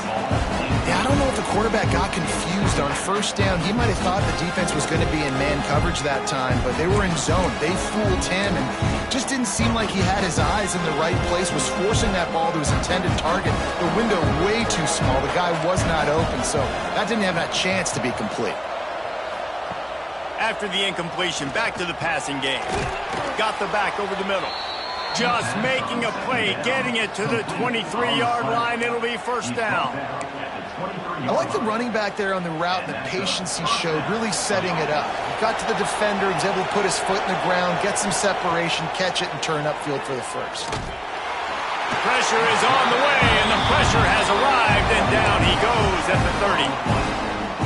Yeah, I don't know if the quarterback got confused on first down. He might have thought the defense was going to be in man coverage that time, but they were in zone. They fooled him and just didn't seem like he had his eyes in the right place, was forcing that ball to his intended target. The window way too small. The guy was not open, so that didn't have a chance to be complete. After the incompletion, back to the passing game. Got the back over the middle. Just making a play, getting it to the 23-yard line. It'll be first down. I like the running back there on the route and the patience he showed, really setting it up. Got to the defender, he was able to put his foot in the ground, get some separation, catch it, and turn upfield for the first. Pressure is on the way, and the pressure has arrived, and down he goes at the 30.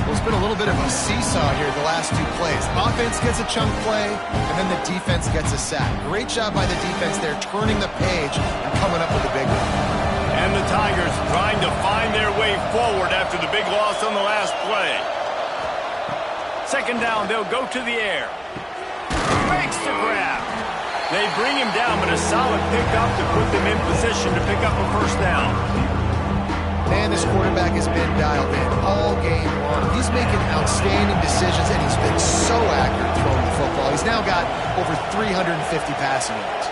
Well, it's been a little bit of a seesaw here the last two plays. Offense gets a chunk play, and then the defense gets a sack. Great job by the defense there, turning the page and coming up with a big one. And the Tigers trying to find their way forward after the big loss on the last play. Second down, they'll go to the air. Makes the grab. They bring him down, but a solid pickup to put them in position to pick up a first down. Man, this quarterback has been dialed in all game long. He's making outstanding decisions, and he's been so accurate throwing the football. He's now got over 350 passing yards.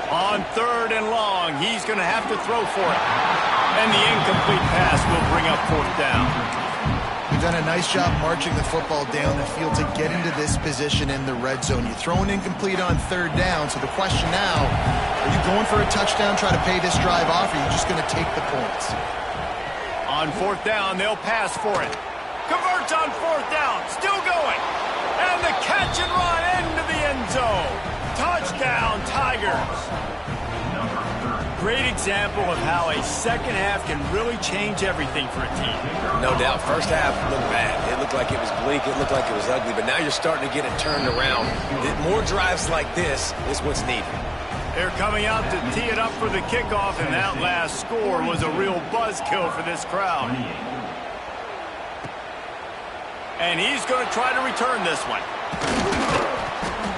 On third and long, he's going to have to throw for it. And the incomplete pass will bring up fourth down. You've done a nice job marching the football down the field to get into this position in the red zone. You throw an incomplete on third down, so the question now, are you going for a touchdown, try to pay this drive off, or are you just going to take the points? On fourth down, they'll pass for it. Converts on fourth down, still going. And the catch and run into the end zone. Touchdown, Tigers. Great example of how a second half can really change everything for a team. No doubt. First half looked bad. It looked like it was bleak. It looked like it was ugly. But now you're starting to get it turned around. More drives like this is what's needed. They're coming out to tee it up for the kickoff, and that last score was a real buzzkill for this crowd. And he's going to try to return this one.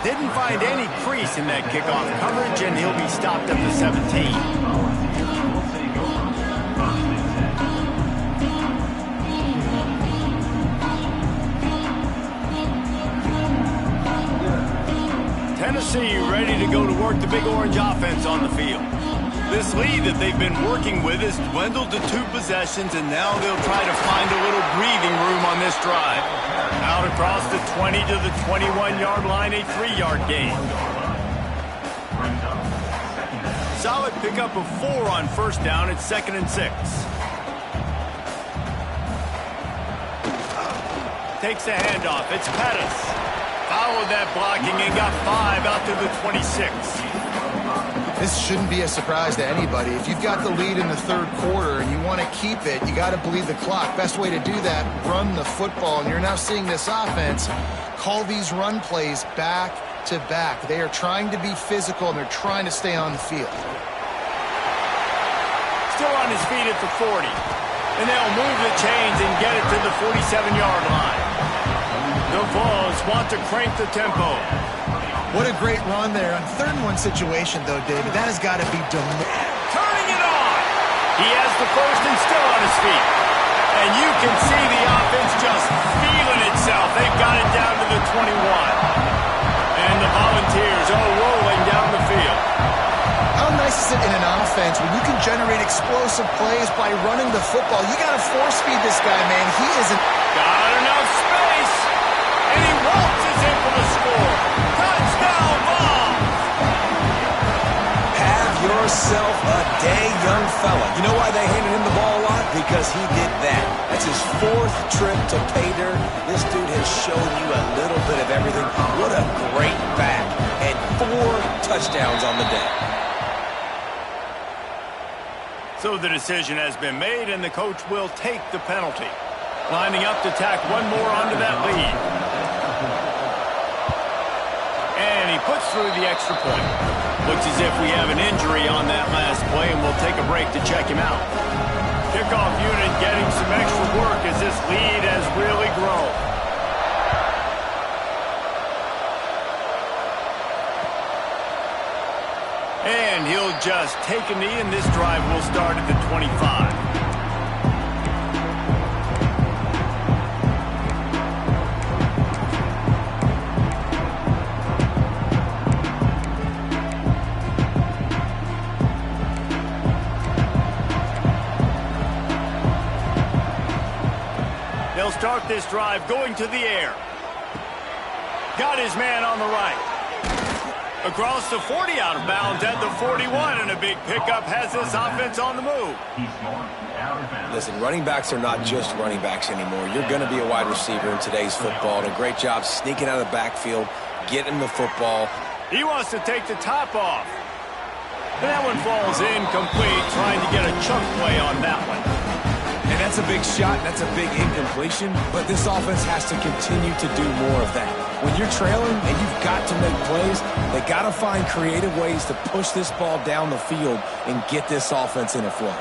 Didn't find any crease in that kickoff coverage, and he'll be stopped at the 17. Tennessee ready to go to work the Big Orange offense on the field. This lead that they've been working with has dwindled to 2 possessions, and now they'll try to find a little breathing room on this drive. Out across the 20 to the 21-yard line, a 3-yard gain. Solid pickup of 4 on first down. It's 2nd and 6. Takes a handoff. It's Pettis. Followed that blocking and got 5 out to the 26. This shouldn't be a surprise to anybody. If you've got the lead in the third quarter and you want to keep it, you got to bleed the clock. Best way to do that, run the football. And you're now seeing this offense call these run plays back to back. They are trying to be physical, and they're trying to stay on the field. Still on his feet at the 40. And they'll move the chains and get it to the 47-yard line. The Vols want to crank the tempo. What a great run there. On 3rd and 1 situation, though, David, that has got to be turning it on. He has the first and still on his feet. And you can see the offense just feeling itself. They've got it down to the 21. And the Volunteers are rolling down the field. How nice is it in an offense when you can generate explosive plays by running the football? You got to force feed this guy, man. He isn't. Got enough space. And he waltzes in for the score. Touchdown, Vols. Have yourself a day, young fella. You know why they handed him the ball a lot? Because he did that. That's his 4th trip to pay dirt. This dude has shown you a little bit of everything. What a great back. And 4 touchdowns on the day. So the decision has been made, and the coach will take the penalty. Lining up to tack one more onto that lead. And he puts through the extra point. Looks as if we have an injury on that last play, and we'll take a break to check him out. Kickoff unit getting some extra work as this lead has really grown. And he'll just take a knee, and this drive will start at the 25. They'll start this drive going to the air. Got his man on the right. Across the 40, out of bounds at the 41, and a big pickup has this offense on the move. Listen, running backs are not just running backs anymore. You're going to be a wide receiver in today's football. And a great job sneaking out of the backfield, getting the football. He wants to take the top off. And that one falls incomplete, trying to get a chunk play on that one. And that's a big shot, that's a big incompletion, but this offense has to continue to do more of that. When you're trailing and you've got to make plays, they got to find creative ways to push this ball down the field and get this offense in a flow.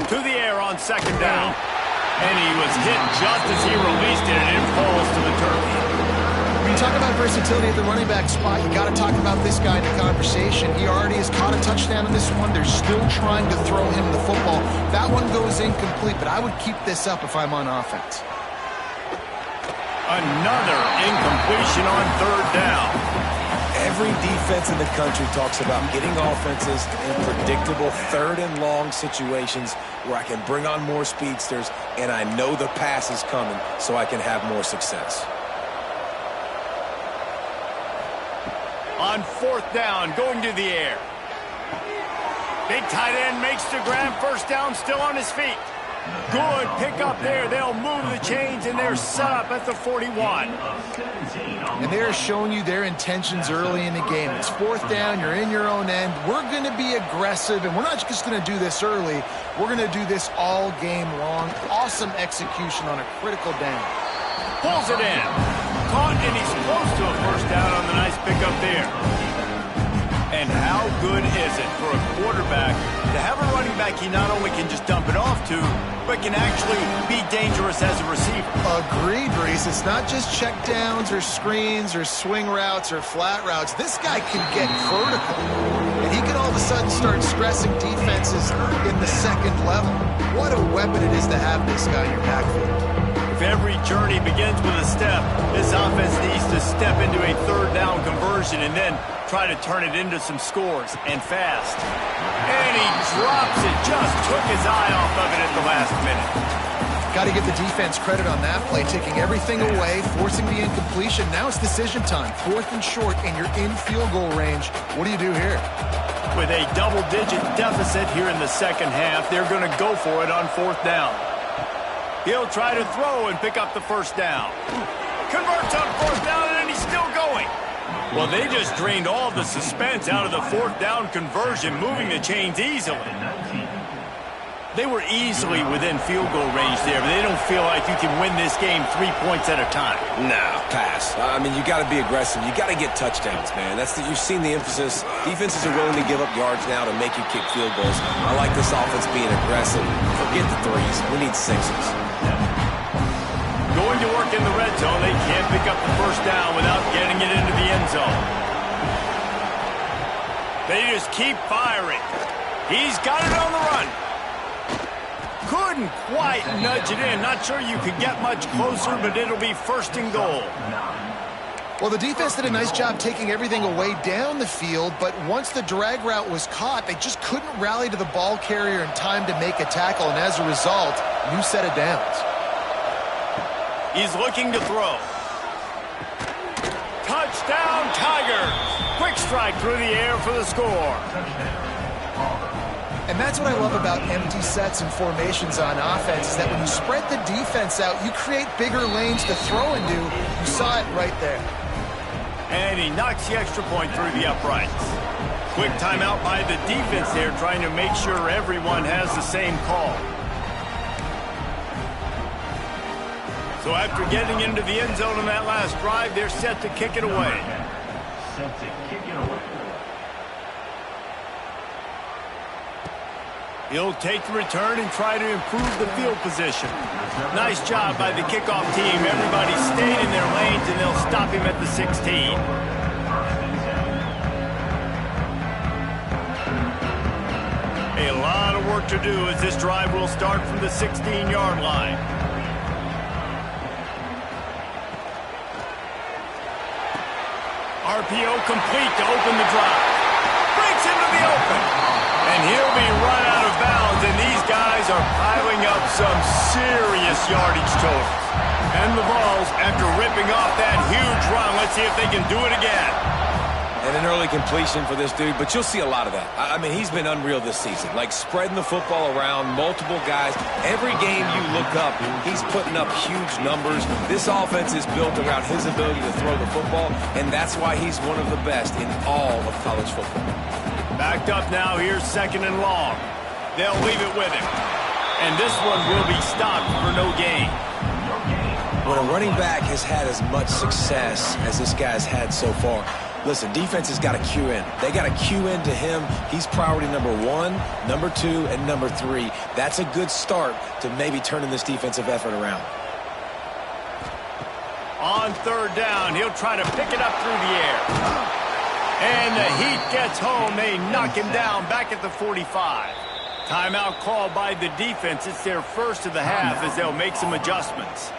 To the air on second down. And he was hit just as he released it, and it falls to the turf. When you talk about versatility at the running back spot, you got to talk about this guy in the conversation. He already has caught a touchdown in this one. They're still trying to throw him the football. That one goes incomplete, but I would keep this up if I'm on offense. Another incompletion on third down. Every defense in the country talks about getting offenses in predictable third and long situations where I can bring on more speedsters and I know the pass is coming so I can have more success. On fourth down, going to the air. Big tight end makes the grab, first down, still on his feet. Good pickup there. They'll move the chains, and they're set up at the 41. And they're showing you their intentions early in the game. It's fourth down. You're in your own end. We're going to be aggressive, and we're not just going to do this early. We're going to do this all game long. Awesome execution on a critical down. Pulls it in. Caught, and he's close to a first down on the nice pickup there. And how good is it for a quarterback to have a running back he not only can just dump it off to, but can actually be dangerous as a receiver? Agreed, Reese. It's not just check downs or screens or swing routes or flat routes. This guy can get vertical, and he can all of a sudden start stressing defenses in the second level. What a weapon it is to have this guy in your backfield. If every journey begins with a step, this offense needs to step into a third down conversion and then try to turn it into some scores, and fast. And he drops it, just took his eye off of it at the last minute. Got to give the defense credit on that play, taking everything away, forcing the incompletion. Now it's decision time, fourth and short, and you're in field goal range. What do you do here? With a double-digit deficit here in the second half, they're going to go for it on fourth down. He'll try to throw and pick up the first down. Converts on fourth down, and he's still going. Well, they just drained all the suspense out of the fourth down conversion, moving the chains easily. They were easily within field goal range there, but they don't feel like you can win this game 3 points at a time. No, pass. I mean, you got to be aggressive. You got to get touchdowns, man. You've seen the emphasis. Defenses are willing to give up yards now to make you kick field goals. I like this offense being aggressive. Forget the threes. We need sixes. Going to work in the red zone. They can't pick up the first down without getting it into the end zone. They just keep firing. He's got it on the run. Couldn't quite nudge it in. Not sure you could get much closer, but it'll be first and goal. Well, the defense did a nice job taking everything away down the field, but once the drag route was caught, they just couldn't rally to the ball carrier in time to make a tackle, and as a result, new set of downs. He's looking to throw. Touchdown, Tigers! Quick strike through the air for the score. And that's what I love about empty sets and formations on offense, is that when you spread the defense out, you create bigger lanes to throw into. You saw it right there. And he knocks the extra point through the uprights. Quick timeout by the defense there, trying to make sure everyone has the same call. So after getting into the end zone on that last drive, they're set to kick it away. He'll take the return and try to improve the field position. Nice job by the kickoff team. Everybody stayed in their lanes, and they'll stop him at the 16. A lot of work to do as this drive will start from the 16-yard line. RPO complete to open the drive. Breaks into the open. And he'll be run out of bounds, and these guys are piling up some serious yardage totals. And the Vols, after ripping off that huge run, let's see if they can do it again. And an early completion for this dude, but you'll see a lot of that. I mean, he's been unreal this season, like spreading the football around, multiple guys. Every game you look up, he's putting up huge numbers. This offense is built around his ability to throw the football, and that's why he's one of the best in all of college football. Backed up now, here's 2nd and long. They'll leave it with him. And this one will be stopped for no gain. When a running back has had as much success as this guy's had so far, listen, defense has got to cue in. They got to cue in to him. He's priority number 1, number 2, and number 3. That's a good start to maybe turning this defensive effort around. On 3rd down, he'll try to pick it up through the air. And the heat gets home. They knock him down back at the 45. Timeout called by the defense. It's their first of the half as they'll make some adjustments.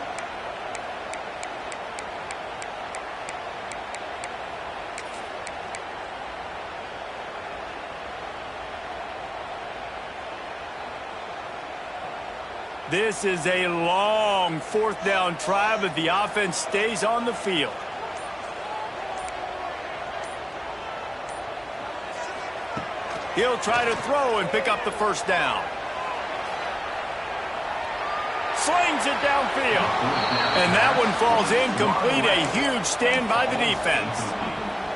This is a long 4th down try, but the offense stays on the field. He'll try to throw and pick up the 1st down. Slings it downfield. And that one falls incomplete. A huge stand by the defense.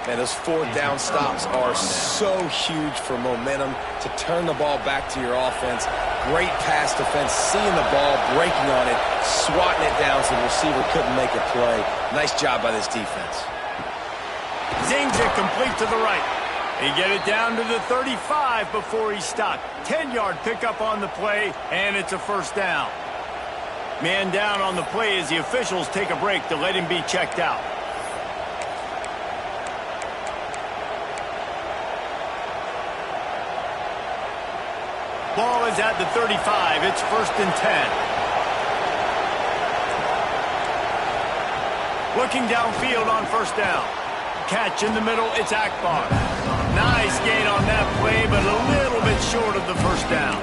And those 4th down stops are so huge for momentum to turn the ball back to your offense. Great pass defense, seeing the ball, breaking on it, swatting it down so the receiver couldn't make a play. Nice job by this defense. Zings it complete to the right. He get it down to the 35 before he stopped. 10-yard pickup on the play, and it's a 1st down. Man down on the play as the officials take a break to let him be checked out. Ball is at the 35. It's 1st and 10. Looking downfield on 1st down. Catch in the middle. It's Akbar. Nice gain on that play, but a little bit short of the 1st down.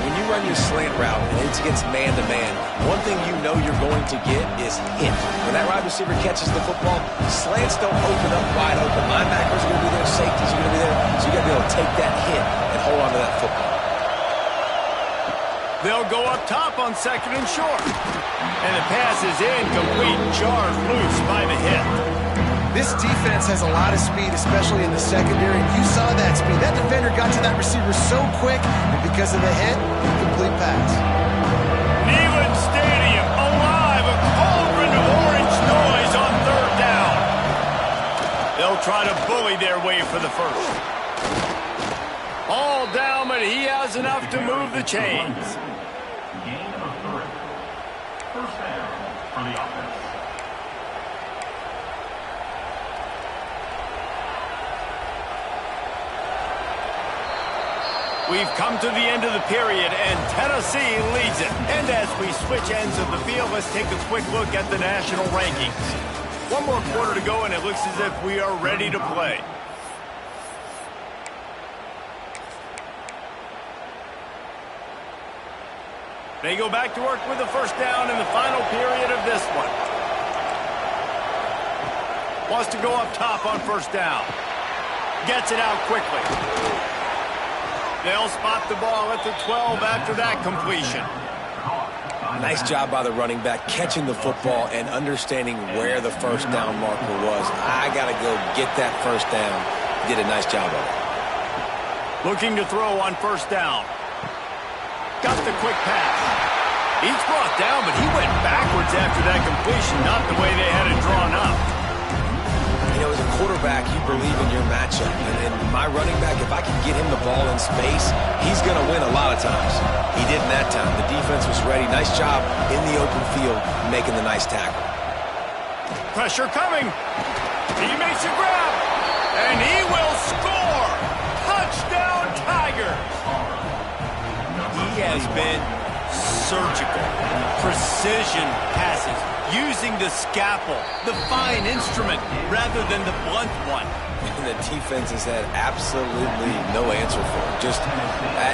When you run your slant route and it's against man-to-man, one thing you know you're going to get is hit. When that wide receiver catches the football, slants don't open up wide open. Linebackers are going to be there, safeties are going to be there, so you got to be able to take that hit and hold on to that football. They'll go up top on 2nd and short. And the pass is incomplete, jarred loose by the hit. This defense has a lot of speed, especially in the secondary, and you saw that speed. That defender got to that receiver so quick, and because of the hit, complete pass. Neyland Stadium alive, a cauldron of orange noise on 3rd down. They'll try to bully their way for the 1st. All down, but he has enough to move the chains. Gain of 3. 1st down for the offense. We've come to the end of the period, and Tennessee leads it. And as we switch ends of the field, let's take a quick look at the national rankings. One more quarter to go, and it looks as if we are ready to play. They go back to work with the 1st down in the final period of this one. Wants to go up top on 1st down. Gets it out quickly. They'll spot the ball at the 12 after that completion. Nice job by the running back, catching the football and understanding where the 1st down marker was. I got to go get that 1st down. Did a nice job of it. Looking to throw on 1st down. Got the quick pass. He's brought down, but he went backwards after that completion, not the way they had it drawn up. You know, as a quarterback, you believe in your matchup. And my running back, if I can get him the ball in space, he's going to win a lot of times. He didn't that time. The defense was ready. Nice job in the open field, making the nice tackle. Pressure coming. He makes a grab. And he will score. Touchdown, Tigers. has been surgical. Precision passes, using the scalpel, the fine instrument, rather than the blunt one. And the defense has had absolutely no answer for him. Just,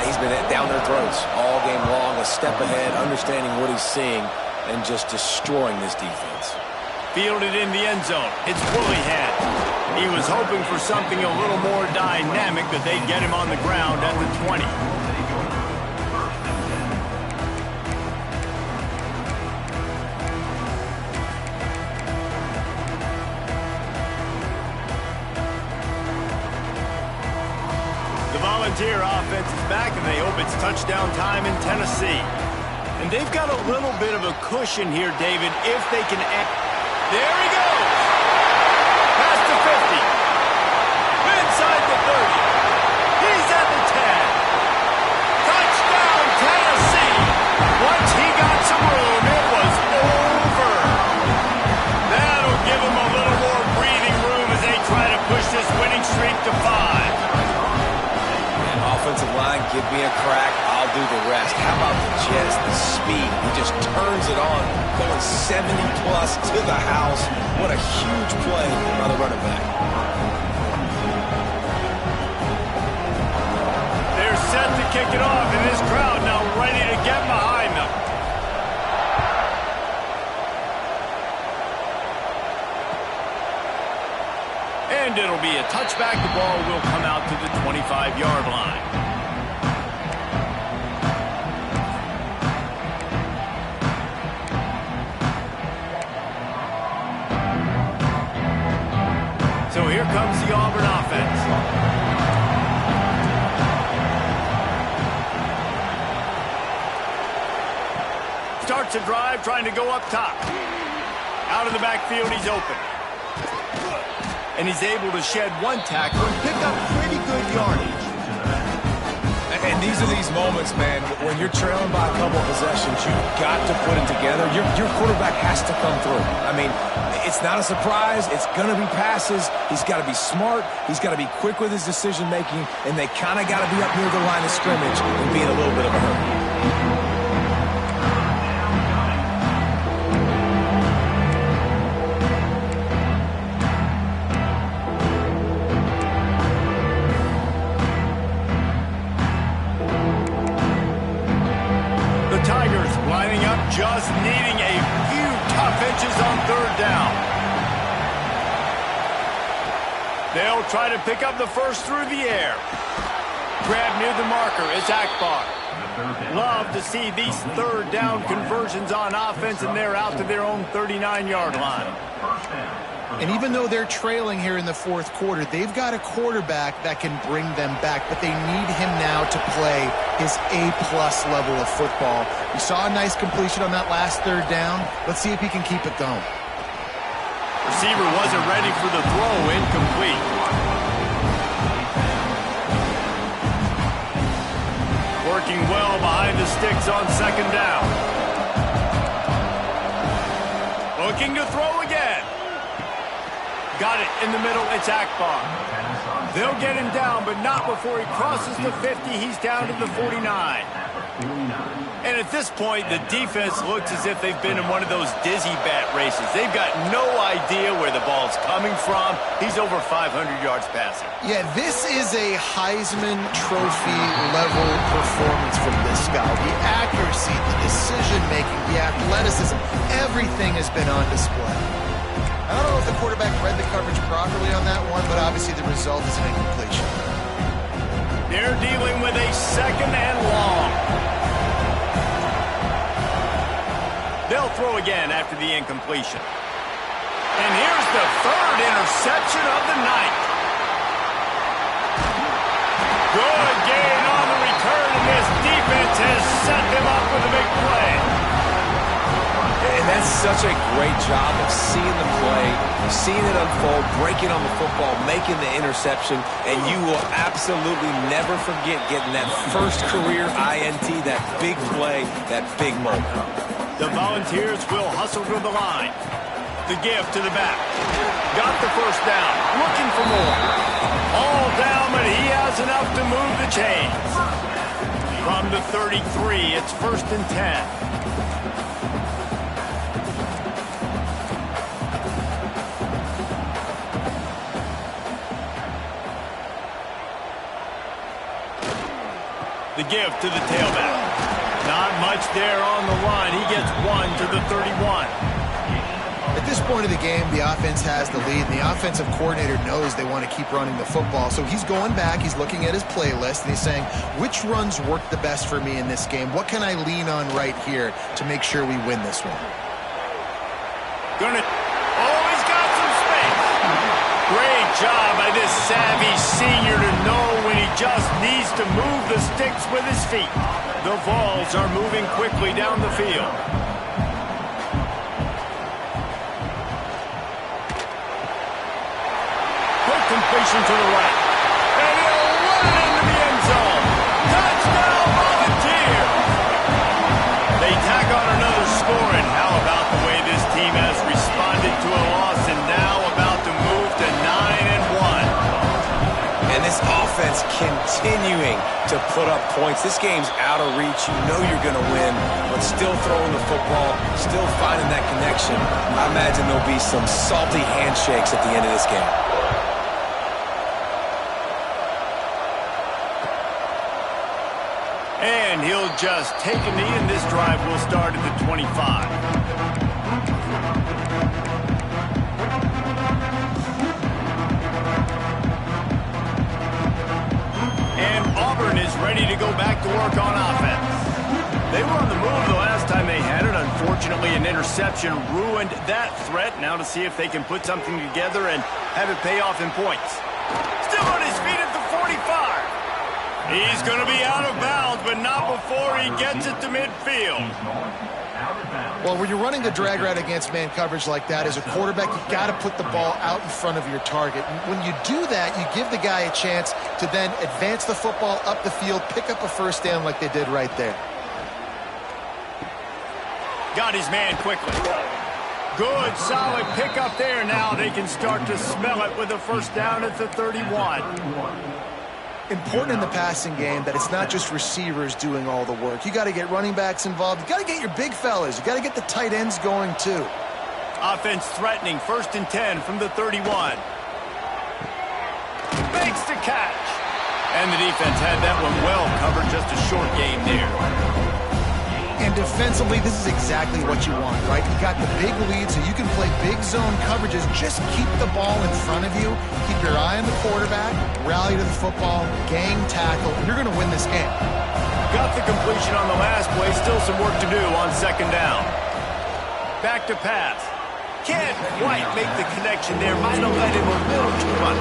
he's been down their throats all game long, a step ahead, understanding what he's seeing, and just destroying this defense. Fielded in the end zone. It's woolly hands. He was hoping for something a little more dynamic, but they'd get him on the ground at the 20. The Volunteer offense is back, and they hope it's touchdown time in Tennessee. And they've got a little bit of a cushion here, David, if they can add. There he goes! Past the 50. Inside the 30. He's at the 10. Touchdown, Tennessee! Once he got some room, it was over. That'll give him a little more breathing room as they try to push this winning streak to 5. Offensive line, give me a crack, I'll do the rest. How about the Jets, the speed? He just turns it on, going 70-plus to the house. What a huge play by the running back. They're set to kick it off, and this crowd now ready to get behind them. And it'll be a touchback. The ball will come out to the 25-yard line. So here comes the Auburn offense. Starts a drive trying to go up top. Out of the backfield, he's open. And he's able to shed one tackle and pick up pretty good yardage. And these are these moments, man, when you're trailing by a couple of possessions, you've got to put it together. Your quarterback has to come through. I mean, it's not a surprise. It's going to be passes. He's got to be smart. He's got to be quick with his decision-making, and they kind of got to be up near the line of scrimmage and be in a little bit of a hurry. Just needing a few tough inches on third down. They'll try to pick up the first through the air. Grab near the marker. It's Akbar. Love to see these third down conversions on offense, and they're out to their own 39-yard line. And even though they're trailing here in the fourth quarter, they've got a quarterback that can bring them back, but they need him now to play his A-plus level of football. We saw a nice completion on that last third down. Let's see if he can keep it going. Receiver wasn't ready for the throw, incomplete. Working well behind the sticks on second down. Looking to throw again. Got it in the middle. It's Akbar. They'll get him down, but not before he crosses the 50. He's down to the 49. And at this point, the defense looks as if they've been in one of those dizzy bat races. They've got no idea where the ball's coming from. He's over 500 yards passing. Yeah, this is a Heisman Trophy level performance from this guy. The accuracy, the decision-making, the athleticism, everything has been on display. I don't know if the quarterback read the coverage properly on that one, but obviously the result is an incompletion. They're dealing with a second and long. They'll throw again after the incompletion. And here's the third interception of the night. Good gain on the return, and this defense has set them up with a big play. And that's such a great job of seeing the play, seeing it unfold, breaking on the football, making the interception, and you will absolutely never forget getting that first career INT, that big play, that big moment. The Volunteers will hustle to the line. The give to the back. Got the first down. Looking for more. All down, but he has enough to move the chains. From the 33, it's 1st and 10. The give to the tailback. Not much there on the line. He gets 1 to the 31. At this point of the game, the offense has the lead, and the offensive coordinator knows they want to keep running the football. So he's going back, he's looking at his playlist, and he's saying, which runs work the best for me in this game? What can I lean on right here to make sure we win this one? He's got some space. Great job by this savvy senior to know when he just needs to move the sticks with his feet. The Vols are moving quickly down the field. Quick completion to the right. And he'll run it into the end zone. Touchdown, Volunteers! They tack on another score, and how about the way this team has responded to a loss and now about to move to 9-1. And this offense continuing to put up points. This game's out of reach. You know you're going to win, but still throwing the football, still finding that connection. I imagine there'll be some salty handshakes at the end of this game. And he'll just take a knee, and this drive will start at the 25. Auburn is ready to go back to work on offense. They were on the move the last time they had it. Unfortunately, an interception ruined that threat. Now to see if they can put something together and have it pay off in points. Still on his feet at the 45. He's going to be out of bounds, but not before he gets it to midfield. Well, when you're running the drag route against man coverage like that, as a quarterback, you've got to put the ball out in front of your target. And when you do that, you give the guy a chance to then advance the football up the field, pick up a first down like they did right there. Got his man quickly. Good, solid pickup there. Now they can start to smell it with a first down at the 31. Important in the passing game that it's not just receivers doing all the work. You got to get running backs involved. You got to get your big fellas. You got to get the tight ends going too. Offense threatening, 1st and 10 from the 31. Makes the catch. And the defense had that one well covered. Just a short game there. And defensively, this is exactly what you want, right? You got the big lead, so you can play big zone coverages. Just keep the ball in front of you. Keep your eye on the quarterback. Rally to the football. Gang tackle. And you're going to win this game. Got the completion on the last play. Still some work to do on 2nd down. Back to pass. Can't quite make the connection there. Might have let him a little too much.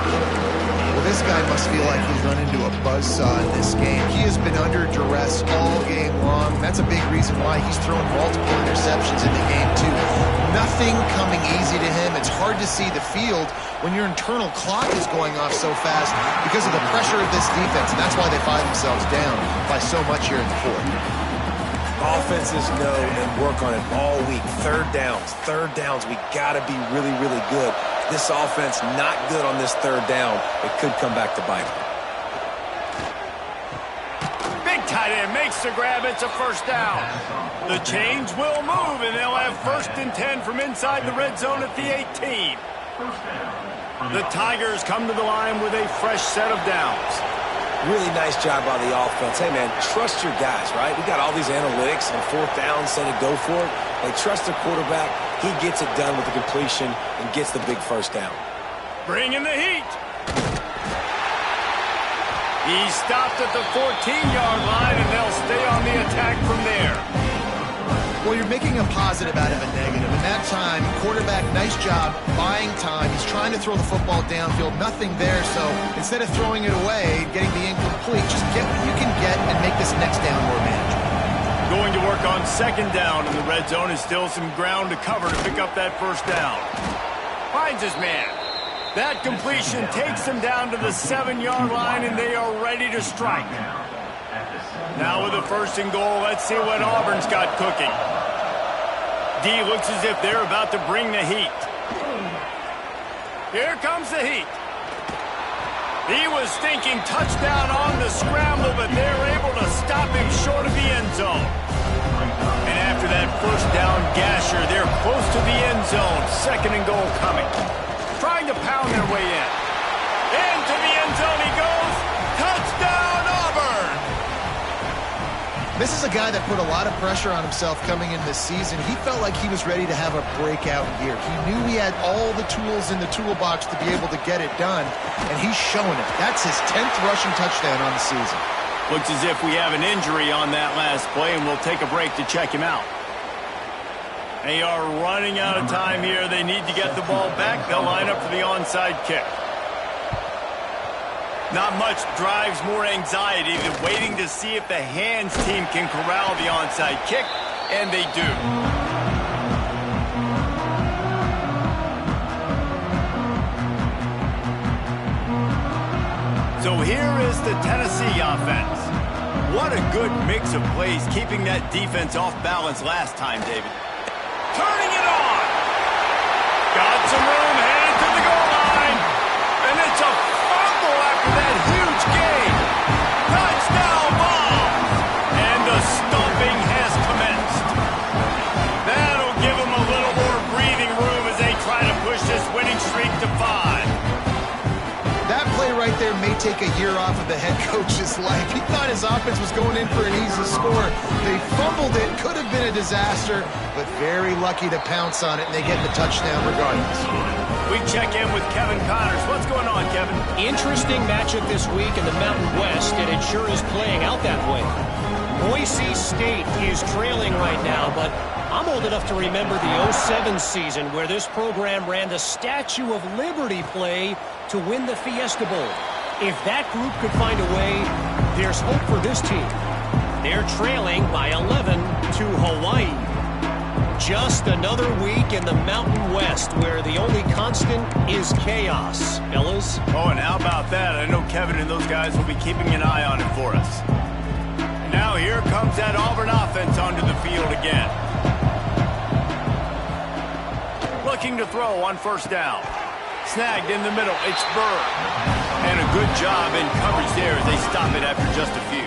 Well, this guy must feel like he's run into a buzzsaw in this game. He has been under duress all game long. That's a big reason why he's thrown multiple interceptions in the game, too. Nothing coming easy to him. It's hard to see the field when your internal clock is going off so fast because of the pressure of this defense, and that's why they find themselves down by so much here in the 4th. Offenses know and work on it all week. Third downs. We got to be really, really good. This offense not good on this 3rd down. It could come back to bite them. Big tight end makes the grab. It's a first down. The chains will move, and they'll have 1st and 10 from inside the red zone at the 18. The Tigers come to the line with a fresh set of downs. Really nice job by the offense. Hey, man, trust your guys, right? We got all these analytics on 4th down, said to go for it. They trust the quarterback. He gets it done with the completion and gets the big first down. Bring in the heat. He stopped at the 14-yard line, and they'll stay on the attack from there. Well, you're making a positive out of a negative. In that time, quarterback, nice job buying time. He's trying to throw the football downfield. Nothing there, so instead of throwing it away, getting the incomplete, just get what you can get and make this next down more manageable. Going to work on 2nd down in the red zone is still some ground to cover to pick up that first down. Finds his man. That completion takes them down to the 7-yard line, and they are ready to strike. Now with a 1st and goal, let's see what Auburn's got cooking. D looks as if they're about to bring the heat. Here comes the heat. He was thinking touchdown on the scramble, but they're able to stop him short of the end zone. And after that first down gasher, they're close to the end zone. Second and goal coming. Trying to pound their way in. Into the end zone he goes. Touchdown, Auburn! This is a guy that put a lot of pressure on himself coming in this season. He felt like he was ready to have a breakout year. He knew he had all the tools in the toolbox to be able to get it done, and he's showing it. That's his 10th rushing touchdown on the season. Looks as if we have an injury on that last play, and we'll take a break to check him out. They are running out of time here. They need to get the ball back. They'll line up for the onside kick. Not much drives more anxiety than waiting to see if the hands team can corral the onside kick, and they do. So here is the Tennessee offense. What a good mix of plays, keeping that defense off balance last time, David. Turning it on. Got some room, headed to the goal line. And it's a fumble after that huge gain. Touchdown ball. And the stomping has commenced. That'll give them a little more breathing room as they try to push this winning streak to 5. That play right there may take a year off of the head coach's life. He thought his offense was going in for an easy score. They fumbled it. Could have been a disaster, but very lucky to pounce on it, and they get the touchdown regardless. We check in with Kevin Connors. What's going on, Kevin? Interesting matchup this week in the Mountain West, and it sure is playing out that way. Boise State is trailing right now, but I'm old enough to remember the 07 season where this program ran the Statue of Liberty play to win the Fiesta Bowl. If that group could find a way, there's hope for this team. They're trailing by 11 to Hawaii. Just another week in the Mountain West where the only constant is chaos, fellas. Oh, and how about that? I know Kevin and those guys will be keeping an eye on it for us. Now here comes that Auburn offense onto the field again. Looking to throw on first down. Snagged in the middle. It's Bird. And a good job in coverage there as they stop it after just a few.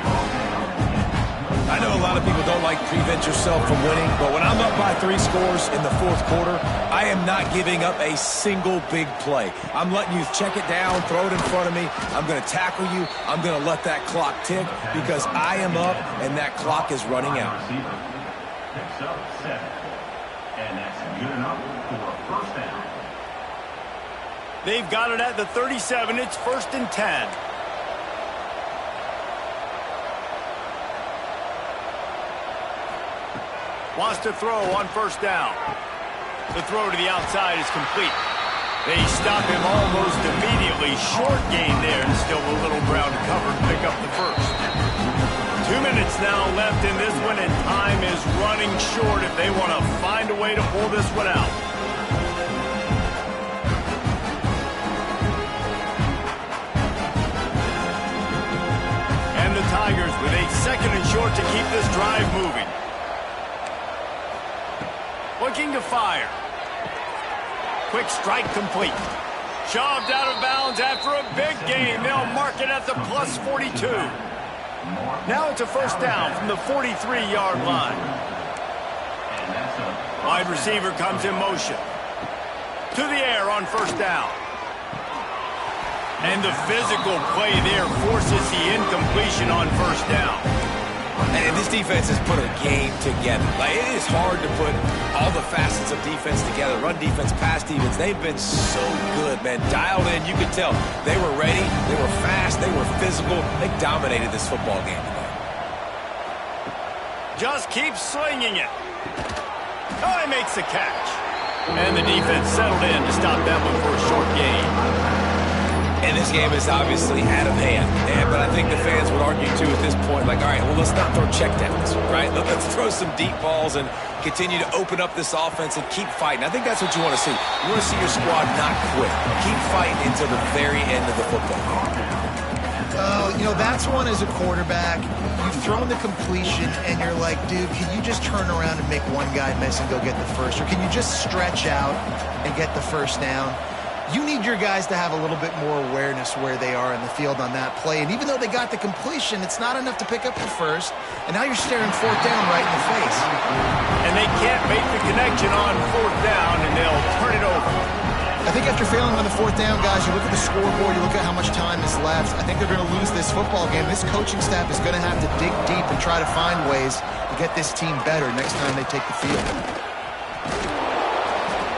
I know a lot of people don't like prevent yourself from winning, but when I'm up by 3 scores in the fourth quarter, I am not giving up a single big play. I'm letting you check it down, throw it in front of me. I'm going to tackle you. I'm going to let that clock tick because I am up and that clock is running out. Picks up 7. And that's good enough for a first down. They've got it at the 37. It's 1st and 10. Wants to throw on first down. The throw to the outside is complete. They stop him almost immediately. Short gain there, and still a little ground to cover to pick up the first. 2 minutes now left in this one, and time is running short if they want to find a way to pull this one out. And the Tigers with a 2nd and short to keep this drive moving. Looking to fire. Quick strike complete. Shoved out of bounds after a big gain. They'll mark it at the plus 42. Now it's a first down from the 43-yard line. Wide receiver comes in motion. To the air on first down. And the physical play there forces the incompletion on first down. And this defense has put a game together. Like, it is hard to put all the facets of defense together. Run defense, pass defense. They've been so good, man. Dialed in, you could tell. They were ready. They were fast. They were physical. They dominated this football game today. Just keeps slinging it. Oh, he makes the catch. And the defense settled in to stop that one for a short gain. And this game is obviously out of hand. But I think the fans would argue, too, at this point, like, all right, well, let's not throw checkdowns, right? Let's throw some deep balls and continue to open up this offense and keep fighting. I think that's what you want to see. You want to see your squad not quit. Keep fighting until the very end of the football game. Oh, you know, that's one as a quarterback. You've thrown the completion, and you're like, dude, can you just turn around and make one guy miss and go get the first? Or can you just stretch out and get the first down? You need your guys to have a little bit more awareness where they are in the field on that play. And even though they got the completion, it's not enough to pick up the first. And now you're staring fourth down right in the face. And they can't make the connection on fourth down, and they'll turn it over. I think after failing on the fourth down, guys, you look at the scoreboard, you look at how much time is left. I think they're going to lose this football game. This coaching staff is going to have to dig deep and try to find ways to get this team better next time they take the field.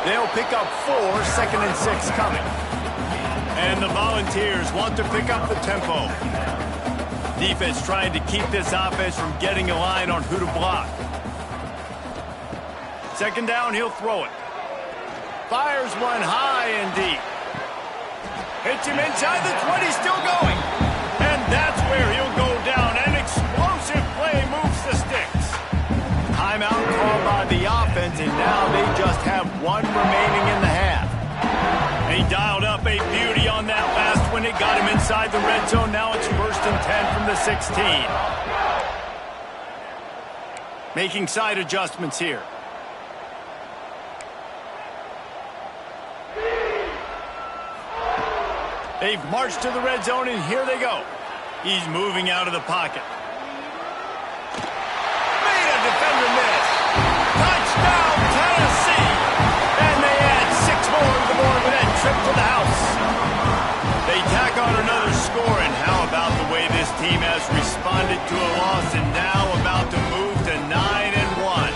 They'll pick up 4, 2nd and 6 coming. And the Volunteers want to pick up the tempo. Defense trying to keep this offense from getting a line on who to block. 2nd down, he'll throw it. Fires one high and deep. Hits him inside the 20, still going. And that's where he'll go down. An explosive play moves the sticks. Timeout called by the offense, and now they just have 1 remaining in the half. He dialed up a beauty on that last one. It got him inside the red zone. Now it's 1st and 10 from the 16. Making side adjustments here. They've marched to the red zone, and here they go. He's moving out of the pocket. Made a defender miss. Touchdown, Tennessee! And they add 6 more to the board with that trip to the house. They tack on another score, and how about the way this team has responded to a loss and now about to move to 9-1.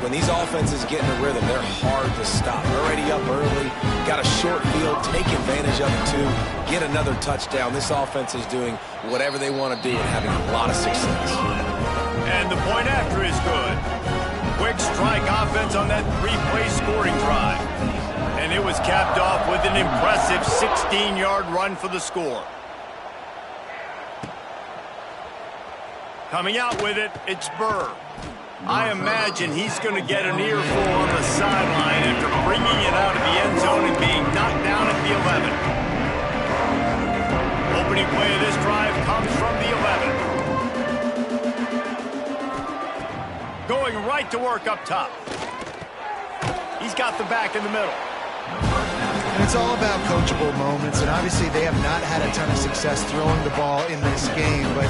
When these offenses get in a rhythm, they're hard to stop. Already up early, got a short field, take advantage of it too, get another touchdown. This offense is doing whatever they want to do and having a lot of success. And the point after is good. Quick strike offense on that 3-play scoring drive. And it was capped off with an impressive 16-yard run for the score. Coming out with it, it's Burr. I imagine he's going to get an earful on the sideline after bringing it out of the end zone and being knocked down at the 11. Opening play of this drive comes from the 11. Going right to work up top. He's got the back in the middle. And it's all about coachable moments, and obviously they have not had a ton of success throwing the ball in this game, but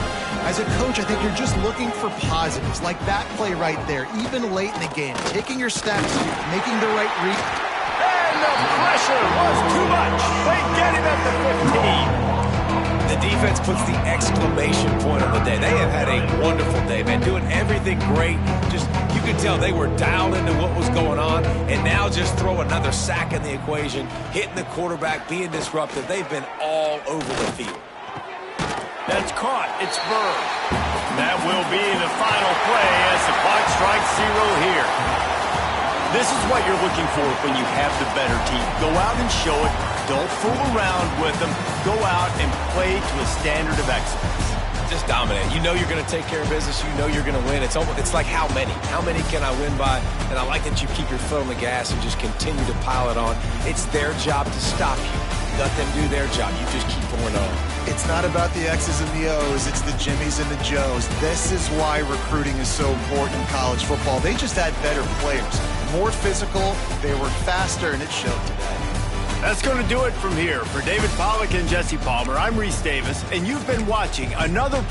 as a coach, I think you're just looking for positives, like that play right there, even late in the game, taking your steps, making the right read. And the pressure was too much. They get him at the 15. The defense puts the exclamation point on the day. They have had a wonderful day, man, doing everything great. Just, you could tell they were dialed into what was going on, and now just throw another sack in the equation, hitting the quarterback, being disruptive. They've been all over the field. That's caught. It's Burr. That will be the final play as the clock strikes 0 here. This is what you're looking for when you have the better team. Go out and show it. Don't fool around with them. Go out and play to a standard of excellence. Just dominate. You know you're going to take care of business. You know you're going to win. It's like how many? How many can I win by? And I like that you keep your foot on the gas and just continue to pile it on. It's their job to stop you. Let them do their job. You just keep going on. It's not about the X's and the O's. It's the Jimmies and the Joes. This is why recruiting is so important in college football. They just had better players, more physical, they were faster, and it showed today. That's going to do it from here. For David Pollack and Jesse Palmer, I'm Reese Davis, and you've been watching another